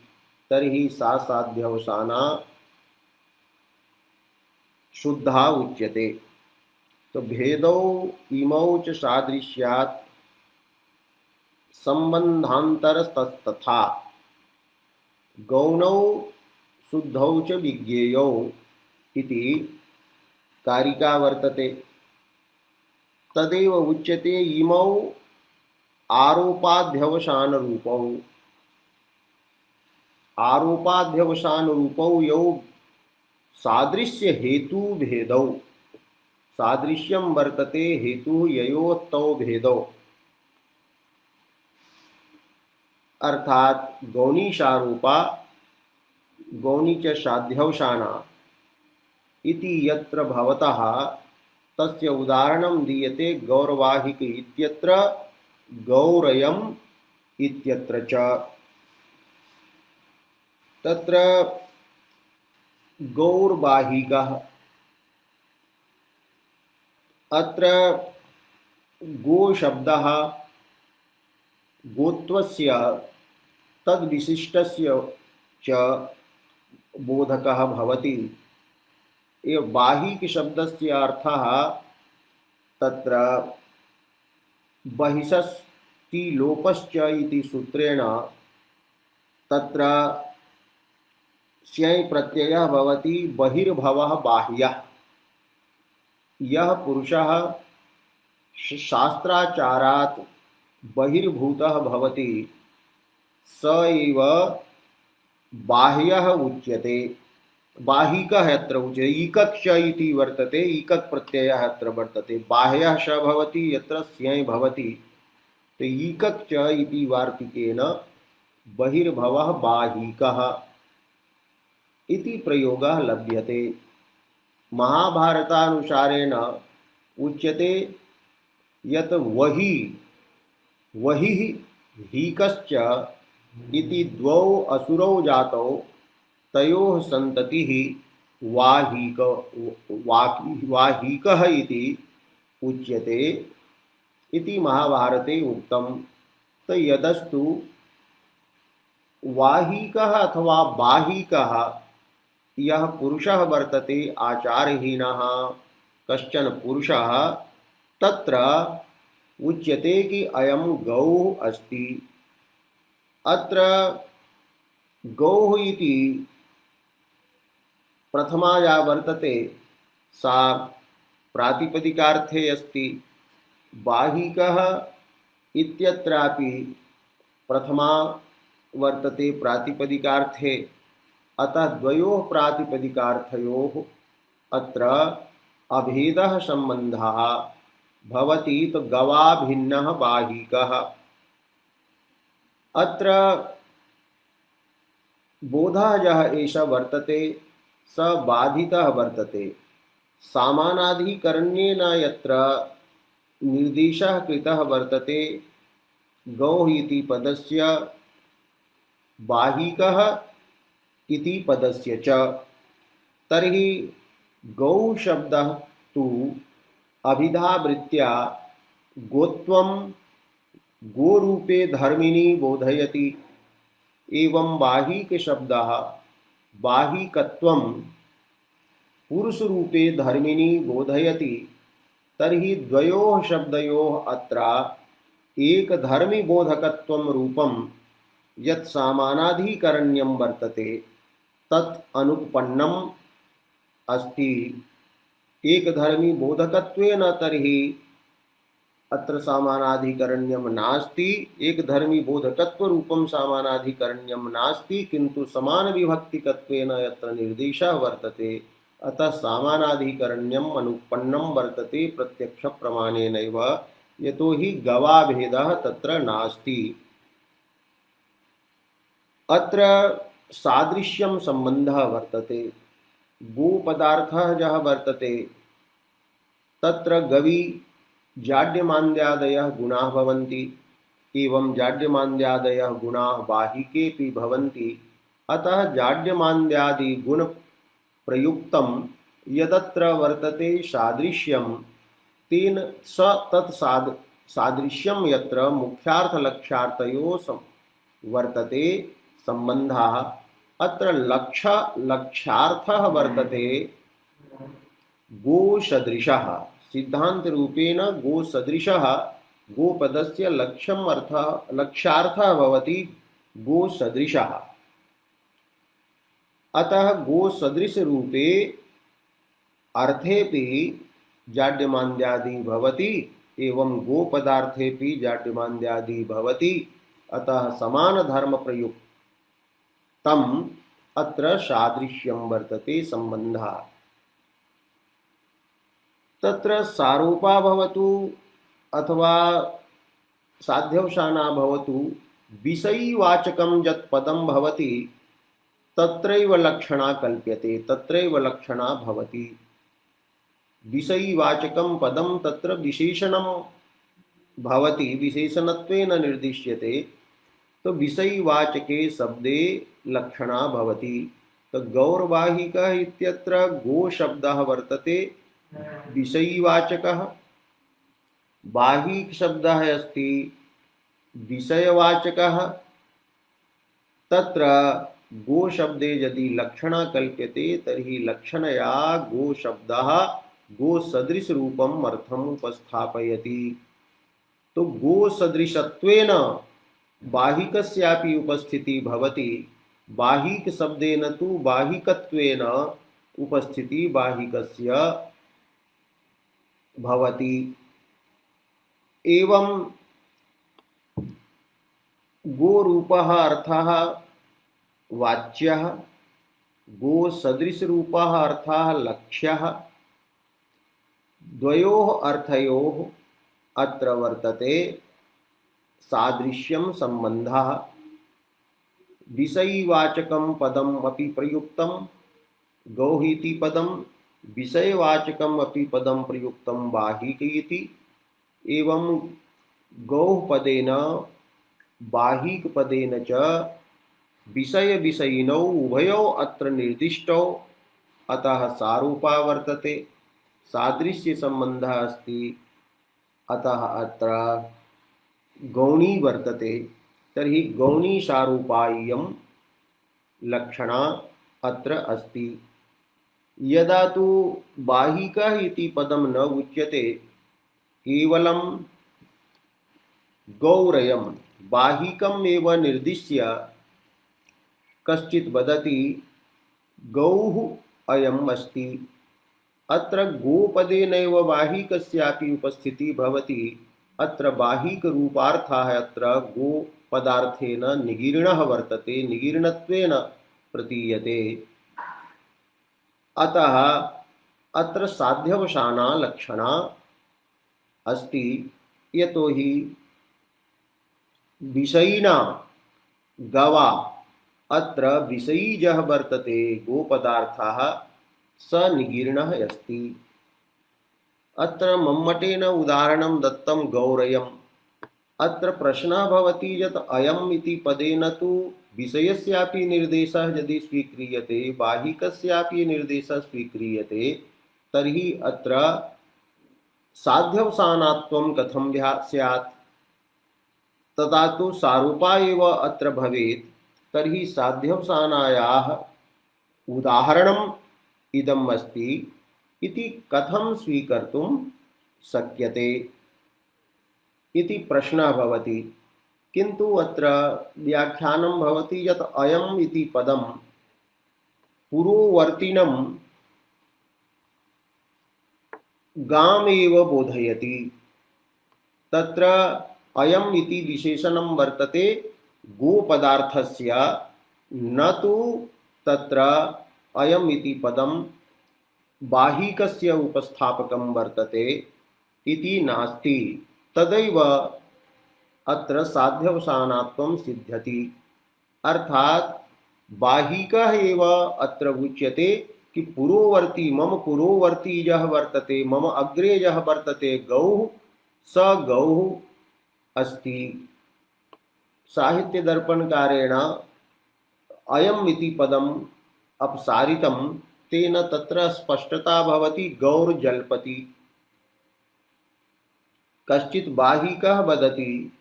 तर्हि सा साध्यवसाना शुद्धा उच्यते। तो भेदौ इमौ च सादृश्यात् संबंधांतरस्तथा गौणौ शुद्धौ च विज्ञेयौ इति कारिका वर्तते। तदेव उच्यते इमौ आरोपाध्यवसान रूपौ। आरोपाध्यवसान रूपौ यौ सादृश्य हेतु भेदौ। सादृश्यं वर्तते हेतु ययोस्तौ भेदौ अर्थात गौणी सारूपा गौणी च साध्यवसाना इति यत्र भवतः तस्य उदाहरणं दीयते गौरवाहिक इत्यत्र गौरयम् इत्यत्र च। तत्र गौर्वाहिकः अत्र गो शब्दः गोत्वस्य तद्विशिष्टस्य च बोधकः भवति। ये वाहिक शब्दस्य अर्थः तत्र बहिषस्ति लोपश्च इति सूत्रेण तत्र स्यै प्रत्ययः भवति बहिर्भवः बाह्यः। यः पुरुषः शास्त्राचारात् बहिर्भूतः भवति स एव बाह्यः उच्यते। बाहिकः यत्र उच्यते ईकक्ष इति वर्तते ईकक् प्रत्ययः अत्र वर्तते। बाह्यः स भवति यत्र स्यै भवति तो ईकक् च इति वार्तिकेन बहिर्भवः बाहिकः इति प्रयोगः लभ्यते। महाभारतानुसारेण उच्यते यत् वही वही हीकश्च इति द्वौ असुरौ जातौ तयोः सन्ततिः वाहीक वाहीकः इति उच्यते इति महाभारते उक्तम्। तो यदस्तु वाहीकः अथवा बाहीकः यः पुरुषः वर्तते आचारहीनः कश्चन पुरुषः तत्र उच्यते कि अयं गौः अस्ति। अत्र गौः इति प्रथमा या वर्तते सा प्रातिपदिकार्थे अस्ति। बाहिकः इत्यत्रापि प्रथमा वर्तते प्रातिपदिकार्थे। अतः द्वयोः प्रातिपदिकार्थयोः अत्र अभेदः सम्बन्धः भवति। तो गवा भिन्नः बाहिकः। अत्र बोधः यः एष वर्तते स बाधितः वर्तते। सामानाधिकरण्येन यत्र निर्देशः कृतः वर्तते गौः इति पदस्य बाहिकः इति पदस्य च, तर्हि गौः शब्दः तु अभिधावृत्त्या गोत्वं गोरूपे धर्मिणी बोधयति। एवं बाहिक शब्दः बाहिकत्वं पुरुषरूपे धर्मिणी बोधयति। तर्हि द्वयोः शब्दयोः अत्र एकधर्मी बोधकत्वं रूपं यत् सामानाधिकरण्यं वर्तते तत् अनुपन्नम् अस्ति। एकधर्मी बोधकत्वेन तर्हि अत्र सामानाधिकरण्यं नास्ति। एकधर्मी बोधकत्व रूपं सामानाधिकरण्यं नास्ति, किन्तु समान विभक्तिकत्वेन यत्र निर्देशः वर्तते अतः सामानाधिकरण्यम् अनुपन्नं वर्तते प्रत्यक्ष प्रमाणेनैव, यतो हि गवाभेदः तत्र नास्ति। अत्र सादृश्यं संबंधः वर्तते। गोपदार्थः यः वर्तते तत्र गवी जाड्यमान्द्यादयः गुणाः भवन्ति। एवं जाड्यमान्द्यादयः गुणाः बाहिकेऽपि भवन्ति। अतः जाड्यमान्द्यादि गुण प्रयुक्तं यदत्र वर्तते सादृश्यं तेन स तत् सादृश्यं यत्र मुख्यार्थलक्ष्यार्थयोः वर्तते संबंधः। अत्र लक्ष्यार्थः वर्तते गोसदृशः। सिद्धांत रूपेण गोसदृशः गोपदस्य लक्ष्यम् अर्थः लक्ष्यार्थः भवति गोसदृशः। अतः गोसदृश रूपे अर्थेपि जाड्यमान्द्यादि भवति एवं गोपदार्थेपि जाड्यमान्द्यादि भवति। अतः समान धर्म प्रयुक्तम् अत्र सादृश्यं वर्तते संबंधः। तत्र सारूपा भवतु अथवा साध्यवसाना भवतु विषयीवाचकं यत् पदं भवति तत्रैव लक्षणा कल्प्यते, तत्रैव लक्षणा भवति। विषयीवाचकं पदं तत्र विशेषणं भवति, विशेषणत्वेन निर्दिश्यते। तो विषयीवाचके शब्दे लक्षणा भवति। तो गौरवाहिकः इत्यत्र गो शब्दः वर्तते विषयीवाचकः। बाहिक शब्दः अस्ति विषयवाचकः। तत्र गो शब्दे यदि लक्षणा कल्प्यते तर्हि लक्षणया गो शब्दः गो सदृश रूपम् अर्थम् उपस्थापयति। तो गो सदृशत्वेन बाहिकस्यापि उपस्थिति भवति। बाहिक शब्देन तु बाहिकत्वेन उपस्थिति बाहिकस्य भवति। एवं गोरूपः अर्थः वाच्यः, गोसदृशरूपः अर्थः लक्ष्यः। द्वयोः अर्थयोः अत्र वर्तते सादृश्यं संबंधः। विषयीवाचकं पदम् अपि प्रयुक्तं गौः इति पदं विषयवाचकम् अपि पदं प्रयुक्तं बाहिक इति। एवं गौः पदेन बाहिकपदेन च विषय विषयिनौ उभयौ अत्र निर्दिष्टौ, अतः सारूपा वर्तते, सादृश्य संबंधः अस्ति, अतः अत्र गौणी वर्तते। तर्हि गौणी सारूपाय्यं लक्षणा अत्र अस्ति। यदा तु बाहिकः इति पदं न उच्यते, केवलं गौरयं बाहिकम् एव निर्दिश्य कश्चित् वदति गौः अयम् अस्ति, अत्र गोपदेनैव बाहिकस्यापि उपस्थितिः भवति। अत्र बाहिकरूपार्थः अत्र गोपदार्थेन निगीर्णः वर्तते, निगीर्णत्वेन प्रतीयते। अतः अत्र साध्यवसाना लक्षणा अस्ति, यतोहि विषयिना गवा अत्र विषयीजः वर्तते, गोपदार्थः स निगीर्णः अस्ति। अत्र मम्मटेन उदाहरणं दत्तं गौरयम्। अत्र प्रश्नः भवति यत् अयम् इति पदेन तु विषयस्यापि निर्देशः यदि स्वीक्रियते, बाहिकस्यापि निर्देशः स्वीक्रियते, तर्हि अत्र साध्यवसानत्वं कथं स्यात्? तदा तु सारूपा एव अत्र भवेत्। तर्हि साध्यवसानायाः उदाहरणम् इदम् अस्ति इति कथं स्वीकर्तुं शक्यते इति प्रश्नः भवति। किन्तु अत्र व्याख्यानं भवति यत् अयम् इति पदं पूर्ववर्तिनं गामेव बोधयति। तत्र अयम् इति विशेषणं वर्तते गोपदार्थस्य, न तु तत्र अयम् इति पदं बाहिकस्य उपस्थापकं वर्तते इति नास्ति। तदैव अत्र साध्यवसानत्वं सिद्ध्यति। अर्थात् बाहिकः एव अत्र उच्यते कि पुरोवर्ती, मम पुरोवर्ती यः वर्तते, मम अग्रे यः वर्तते गौः, स गौः अस्ति। साहित्यदर्पणकारेण अयम् इति पदम् अपसारितं, तेन तत्र स्पष्टता भवति गौर्जल्पति। कश्चित् बाहिकः वदति,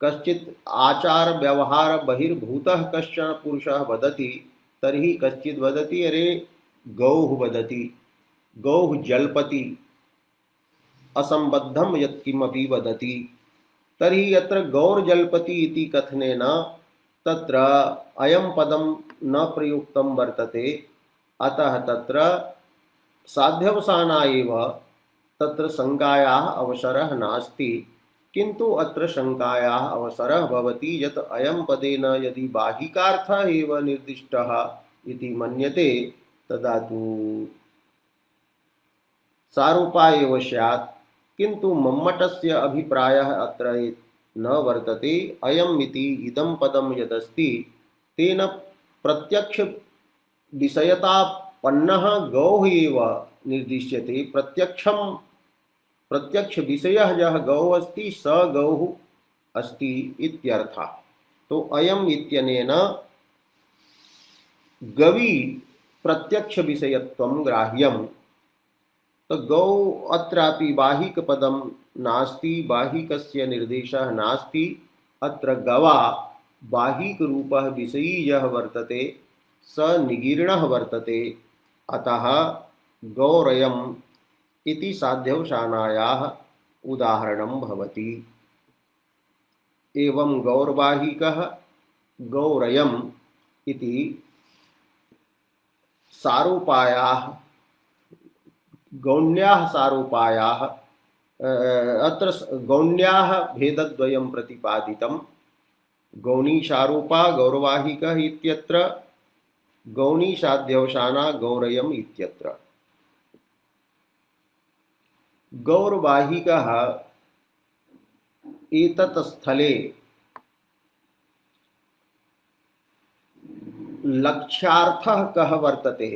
कश्चित् आचार व्यवहार बहिर्भूतः कश्चन पुरुषः वदति, तर्हि कश्चित् वदति अरे गौः वदति, गौः जल्पति, असंबद्धं यत्किमपि वदति। तर्हि यत्र गौर्जल्पति इति कथनेन तत्र अयं पदं न प्रयुक्तं वर्तते। अतः तत्र साध्यवसाना एव, तत्र शङ्कायाः अवसरः नास्ति। किन्तु अत्र शङ्कायाः अवसरः भवति यत् अयं पदेन यदि बाहिकार्थः एव निर्दिष्टः इति मन्यते, तदा तु सारूपा एव स्यात्। किन्तु मम्मटस्य अभिप्रायः अत्र न वर्तते। अयम् इति इदं पदं यदस्ति तेन प्रत्यक्ष विषयतापन्नः गौः एव निर्दिश्यते। प्रत्यक्ष विषयः यः गौः अस्ति स गौः अस्ति इत्यर्थः। तो अयम् इत्यनेन गवी प्रत्यक्ष विषयत्वं ग्राह्यम्। तो गौ अत्रापि बाहिकपदं नास्ति, बाहिकस्य निर्देशः नास्ति। अत्र गवा बाहिकरूपः विषयी यः वर्तते स निगीर्णः वर्तते। अतः गौरयम् इति साध्यवसानायाः उदाहरणं भवति। एवं गौर्बाहिकः गौरयम् इति सारूपायाः, गौण्याः सारूपायाः, अत्र गौण्याः भेदद्वयं प्रतिपादितं। गौणी सारूपा गौरवाहिकः इत्यत्र, गौणी साध्यवसाना गौरयम् इत्यत्र। गौरवाहिकः एतत् स्थले लक्ष्यार्थः कः वर्तते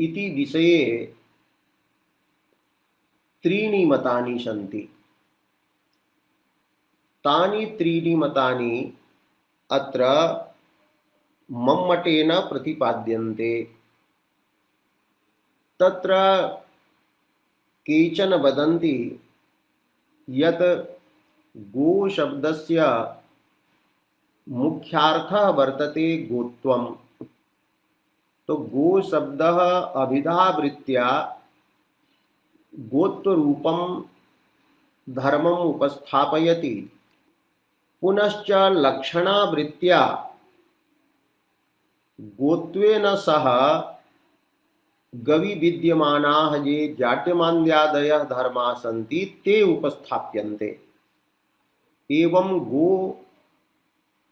इति विषये त्रीणि मतानि सन्ति। तानि त्रीणि मतानि अत्र मम्मटेन प्रतिपाद्यन्ते। तत्र केचन वदन्ति यत् गो शब्दस्य मुख्यार्थः वर्तते गोत्वम्। तो गो शब्दः अभिधावृत्त्या गोत्वरूपं धर्मम् उपस्थापयति। पुनश्च लक्षणावृत्त्या गोत्वेन सह गवि विद्यमानाः ये जाड्यमान्द्यादयः धर्माः सन्ति ते उपस्थाप्यन्ते। एवं गो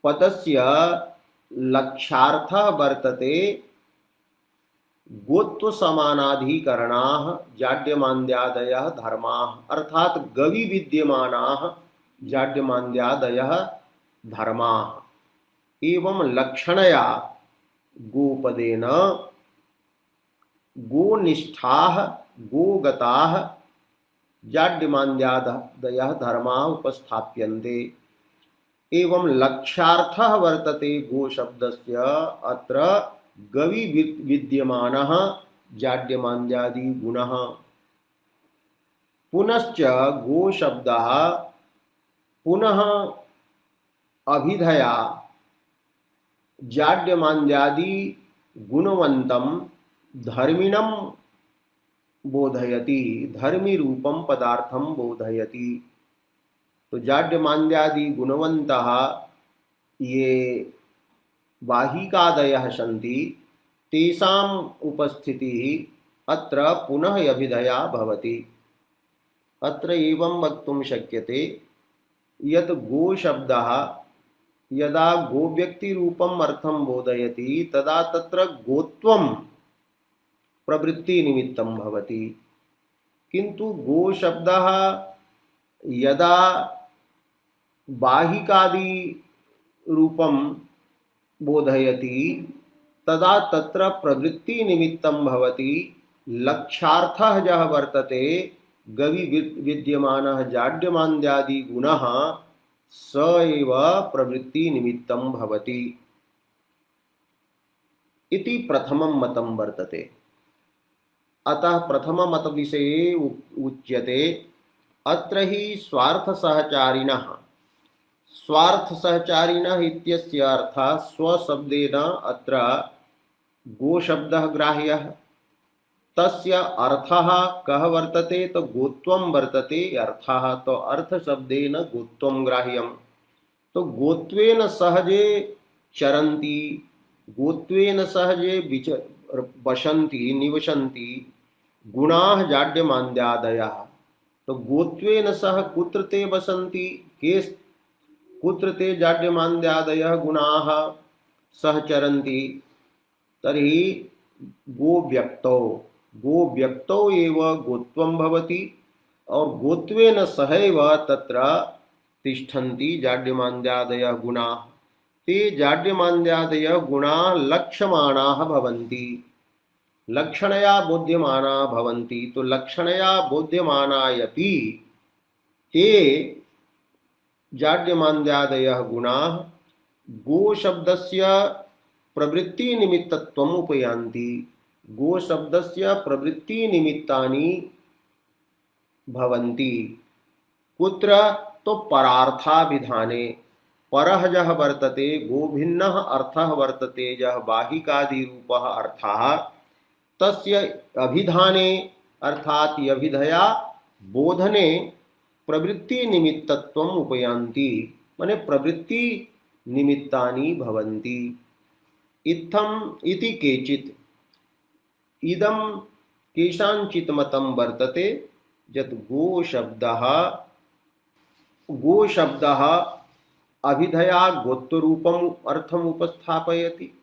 पदस्य लक्ष्यार्थः वर्तते गोत्व समानाधिकरणाः जाड्यमान्द्यादयः धर्माः, अर्थात गवि विद्यमानाः जाड्यमान्द्यादयः धर्माः। एवं लक्षणया गोपदेन गोनिष्ठाः गोगताः जाड्यमान्द्यादयः धर्माः उपस्थाप्यन्ते। एवं लक्ष्यार्थः वर्तते गो शब्दस्य अत्र गवि विद्यमानः जाड्यमान्द्यादि गुणः। पुनश्च गो शब्दः पुनः अभिधया जाड्यमान्द्यादि गुणवन्तं धर्मिणं बोधयति, धर्मी रूपं पदार्थं बोधयति। तो जाड्यमान्द्यादि गुणवन्तः ये वाहिकादयः सन्ति तेषाम् उपस्थितिः अत्र पुनः अभिधया भवति। अत्र एवं वक्तुं शक्यते यत् गो शब्दः यदा गोव्यक्तिरूपम् अर्थं बोधयति तदा तत्र गोत्वं प्रवृत्तिनिमित्तं भवति। किन्तु गो शब्दः यदा बाहिकादि रूपं बोधयति तदा तत्र प्रवृत्तिनिमित्तं भवति। लक्ष्यार्थः यः वर्तते गवि विद्यमानः जाड्यमान्द्यादि गुणः स एव प्रवृत्तिनिमित्तं भवति इति प्रथमं मतं वर्तते। अतः प्रथममत विषये उच्यते अत्र हि स्वार्थसहचारिणः। स्वार्थसहचारिणः इत्यस्य अर्थः स्वशब्देन अत्र गोशब्दः ग्राह्यः। तस्य अर्थः कः वर्तते तो गोत्वं वर्तते अर्थः। तो अर्थशब्देन गोत्वं ग्राह्यं। तो गोत्वेन सहजे चरन्ति, गोत्वेन सहजे वसन्ति निवसन्ति गुणाः जाड्यमान्द्यादयः। तो गोत्वेन सह कुत्र ते वसन्ति, के कुत्र ते जाड्यमान्द्यादयः गुणाः सहचरन्ति। तर्हि गोव्यक्तौ एव गोत्वं भवति और गोत्वेन सहैव तत्र तिष्ठन्ति जाड्यमान्द्यादयः गुणाः। ते जाड्यमान्द्यादयः गुणाः लक्ष्यमाणाः भवन्ति, लक्षणया बोध्यमानाः भवन्ति। तो लक्षणया बोध्यमानायपि ते जाड्यमान्द्यादयः गुणाः गो शब्दस्य प्रवृत्तिनिमित्तत्वम् उपयान्ति। गो शब्दस्य प्रवृत्तिनिमित्तानि भवन्ति। कुत्र तो परार्थाभिधाने। परः यः वर्तते गोभिन्नः अर्थः वर्तते यः बाहिकादिरूपः अर्थः तस्य अभिधाने अर्थात अभिधया बोधने प्रवृत्ति निमित्तत्वम् उपयान्ति, माने प्रवृत्ति निमित्तानि भवन्ति। इत्थम् इति केचित्। इदं केषाञ्चित् मतं वर्तते यत् गो शब्दः अभिधया गोत्वरूपम् अर्थम् उपस्थापयति।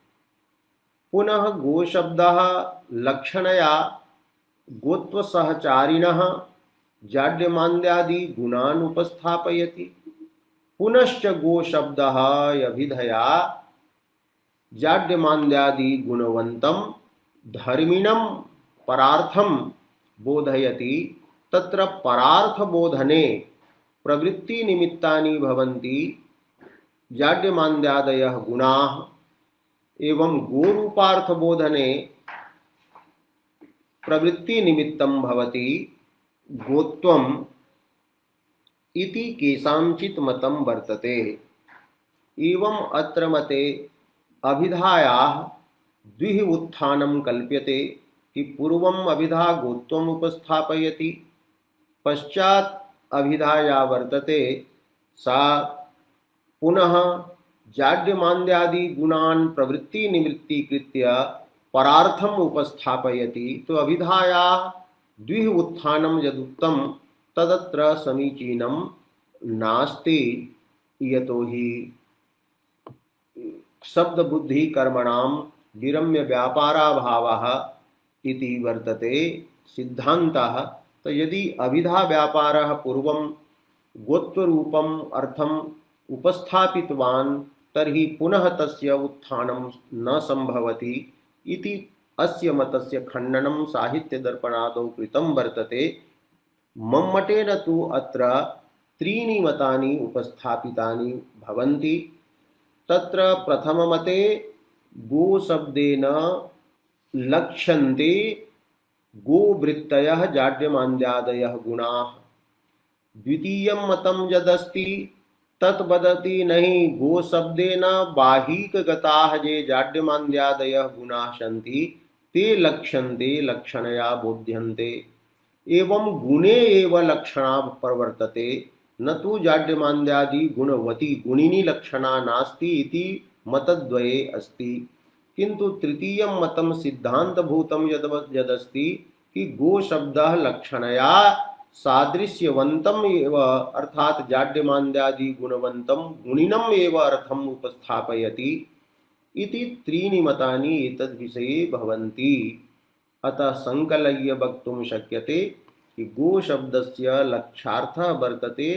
पुनः गो शब्दः लक्षणया गोत्वसहचारिणः जाड्यमान्द्यादि गुणान् उपस्थापयति। पुनश्च गो शब्दः अभिधया जाड्यमान्द्यादि गुणवन्तं धर्मिणं परार्थम बोधयति तत्र परार्थबोधने प्रवृत्तिनिमित्तानि भवन्ति जाड्यमान्द्यादयः गुणाः एवं गोरूपार्थबोधने प्रवृत्तिनिमित्तं भवति गोत्वम् इति केषाञ्चित् मतं वर्तते। एवं अत्र मते अभिधायाः द्विः उत्थानं कल्प्यते कि पूर्वम् अभिधा गोत्वम् उपस्थापयति, पश्चात् अभिधा या वर्तते सा पुनः जाड्यमान्द्यादि गुणान् प्रवृत्ति निवृत्तीकृत्य परार्थम उपस्थापयति। तो अभिधायाः द्विः उत्थानं यदुक्तं तदत्र समीचीनं नास्ति, यतो हि शब्द बुद्धि कर्मणां विरम्य व्यापाराभावः इति वर्तते सिद्धान्तः। तो यदि अभिधा व्यापारः पूर्वं गोत्वरूपम् अर्थम् उपस्थापितवान् तर्हि पुनः तस्य उत्थानं न संभवति इति अस्य मतस्य खण्डनं साहित्यदर्पणादौ कृतं वर्तते। मम्मटेन तु अत्र त्रीणि मतानि उपस्थापितानि भवन्ति। तत्र प्रथममते गोशब्देन लक्ष्यन्ते गोवृत्तयः जाड्यमान्द्यादयः गुणाः। द्वितीयं मतं यदस्ति तत् वदति नहीं गोशब्देन बाहिकगताः ये जाड्यमान्द्यादयः गुणाः सन्ति ते लक्ष्यन्ते लक्षणया बोध्यन्ते एवं गुणे एव लक्षणा प्रवर्तते न तु जाड्यमान्द्यादि गुणवती गुणिनी लक्षणा नास्ति इति मतद्वये अस्ति। किन्तु तृतीयं मतं सिद्धान्तभूतं यदस्ति कि गोशब्दः लक्षणया सादृश्यवन्तम् एव अर्थात जाड्यमान्द्यादि गुणवन्तं गुणिनम् एव अर्थम् उपस्थापयति इति त्रीणि मतानि एतद्विषये भवन्ति। अतः संकलय्य वक्तुं शक्यते कि गोशब्दस्य लक्ष्यार्थः वर्तते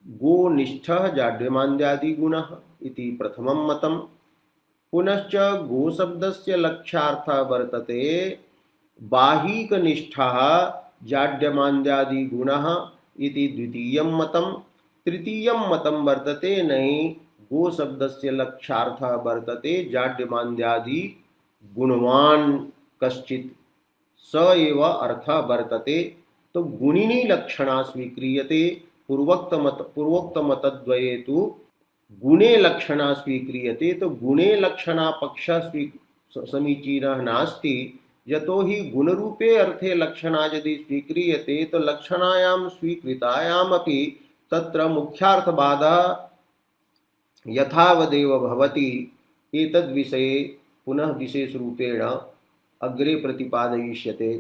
गोनिष्ठः जाड्यमान्द्यादि गुणः इति प्रथमं मतं। पुनश्च गोशब्दस्य लक्ष्यार्थः वर्तते बाहिकनिष्ठः जाड्यमान्द्यादि गुणः इति द्वितीयं मतं। तृतीयं मतं वर्तते नहीं गोशब्दस्य लक्ष्यार्थः वर्तते जाड्यमान्द्यादि गुणवान् कश्चित् स एव अर्थः वर्तते। तो गुणिनी लक्षणा स्वीक्रियते। पूर्वोक्त मतद्वये तु गुणे लक्षणा स्वीक्रियते। तो गुणे लक्षणा पक्षः समीचीनः नास्ति, यतो हि गुणरूपे अर्थे लक्षणा यदि स्वीक्रियते तो लक्षणायां स्वीकृतायामपि तत्र मुख्यार्थबाधः यथावदेव भवति। एतद्विषये पुनः विशेषरूपेण अग्रे प्रतिपादयिष्यते।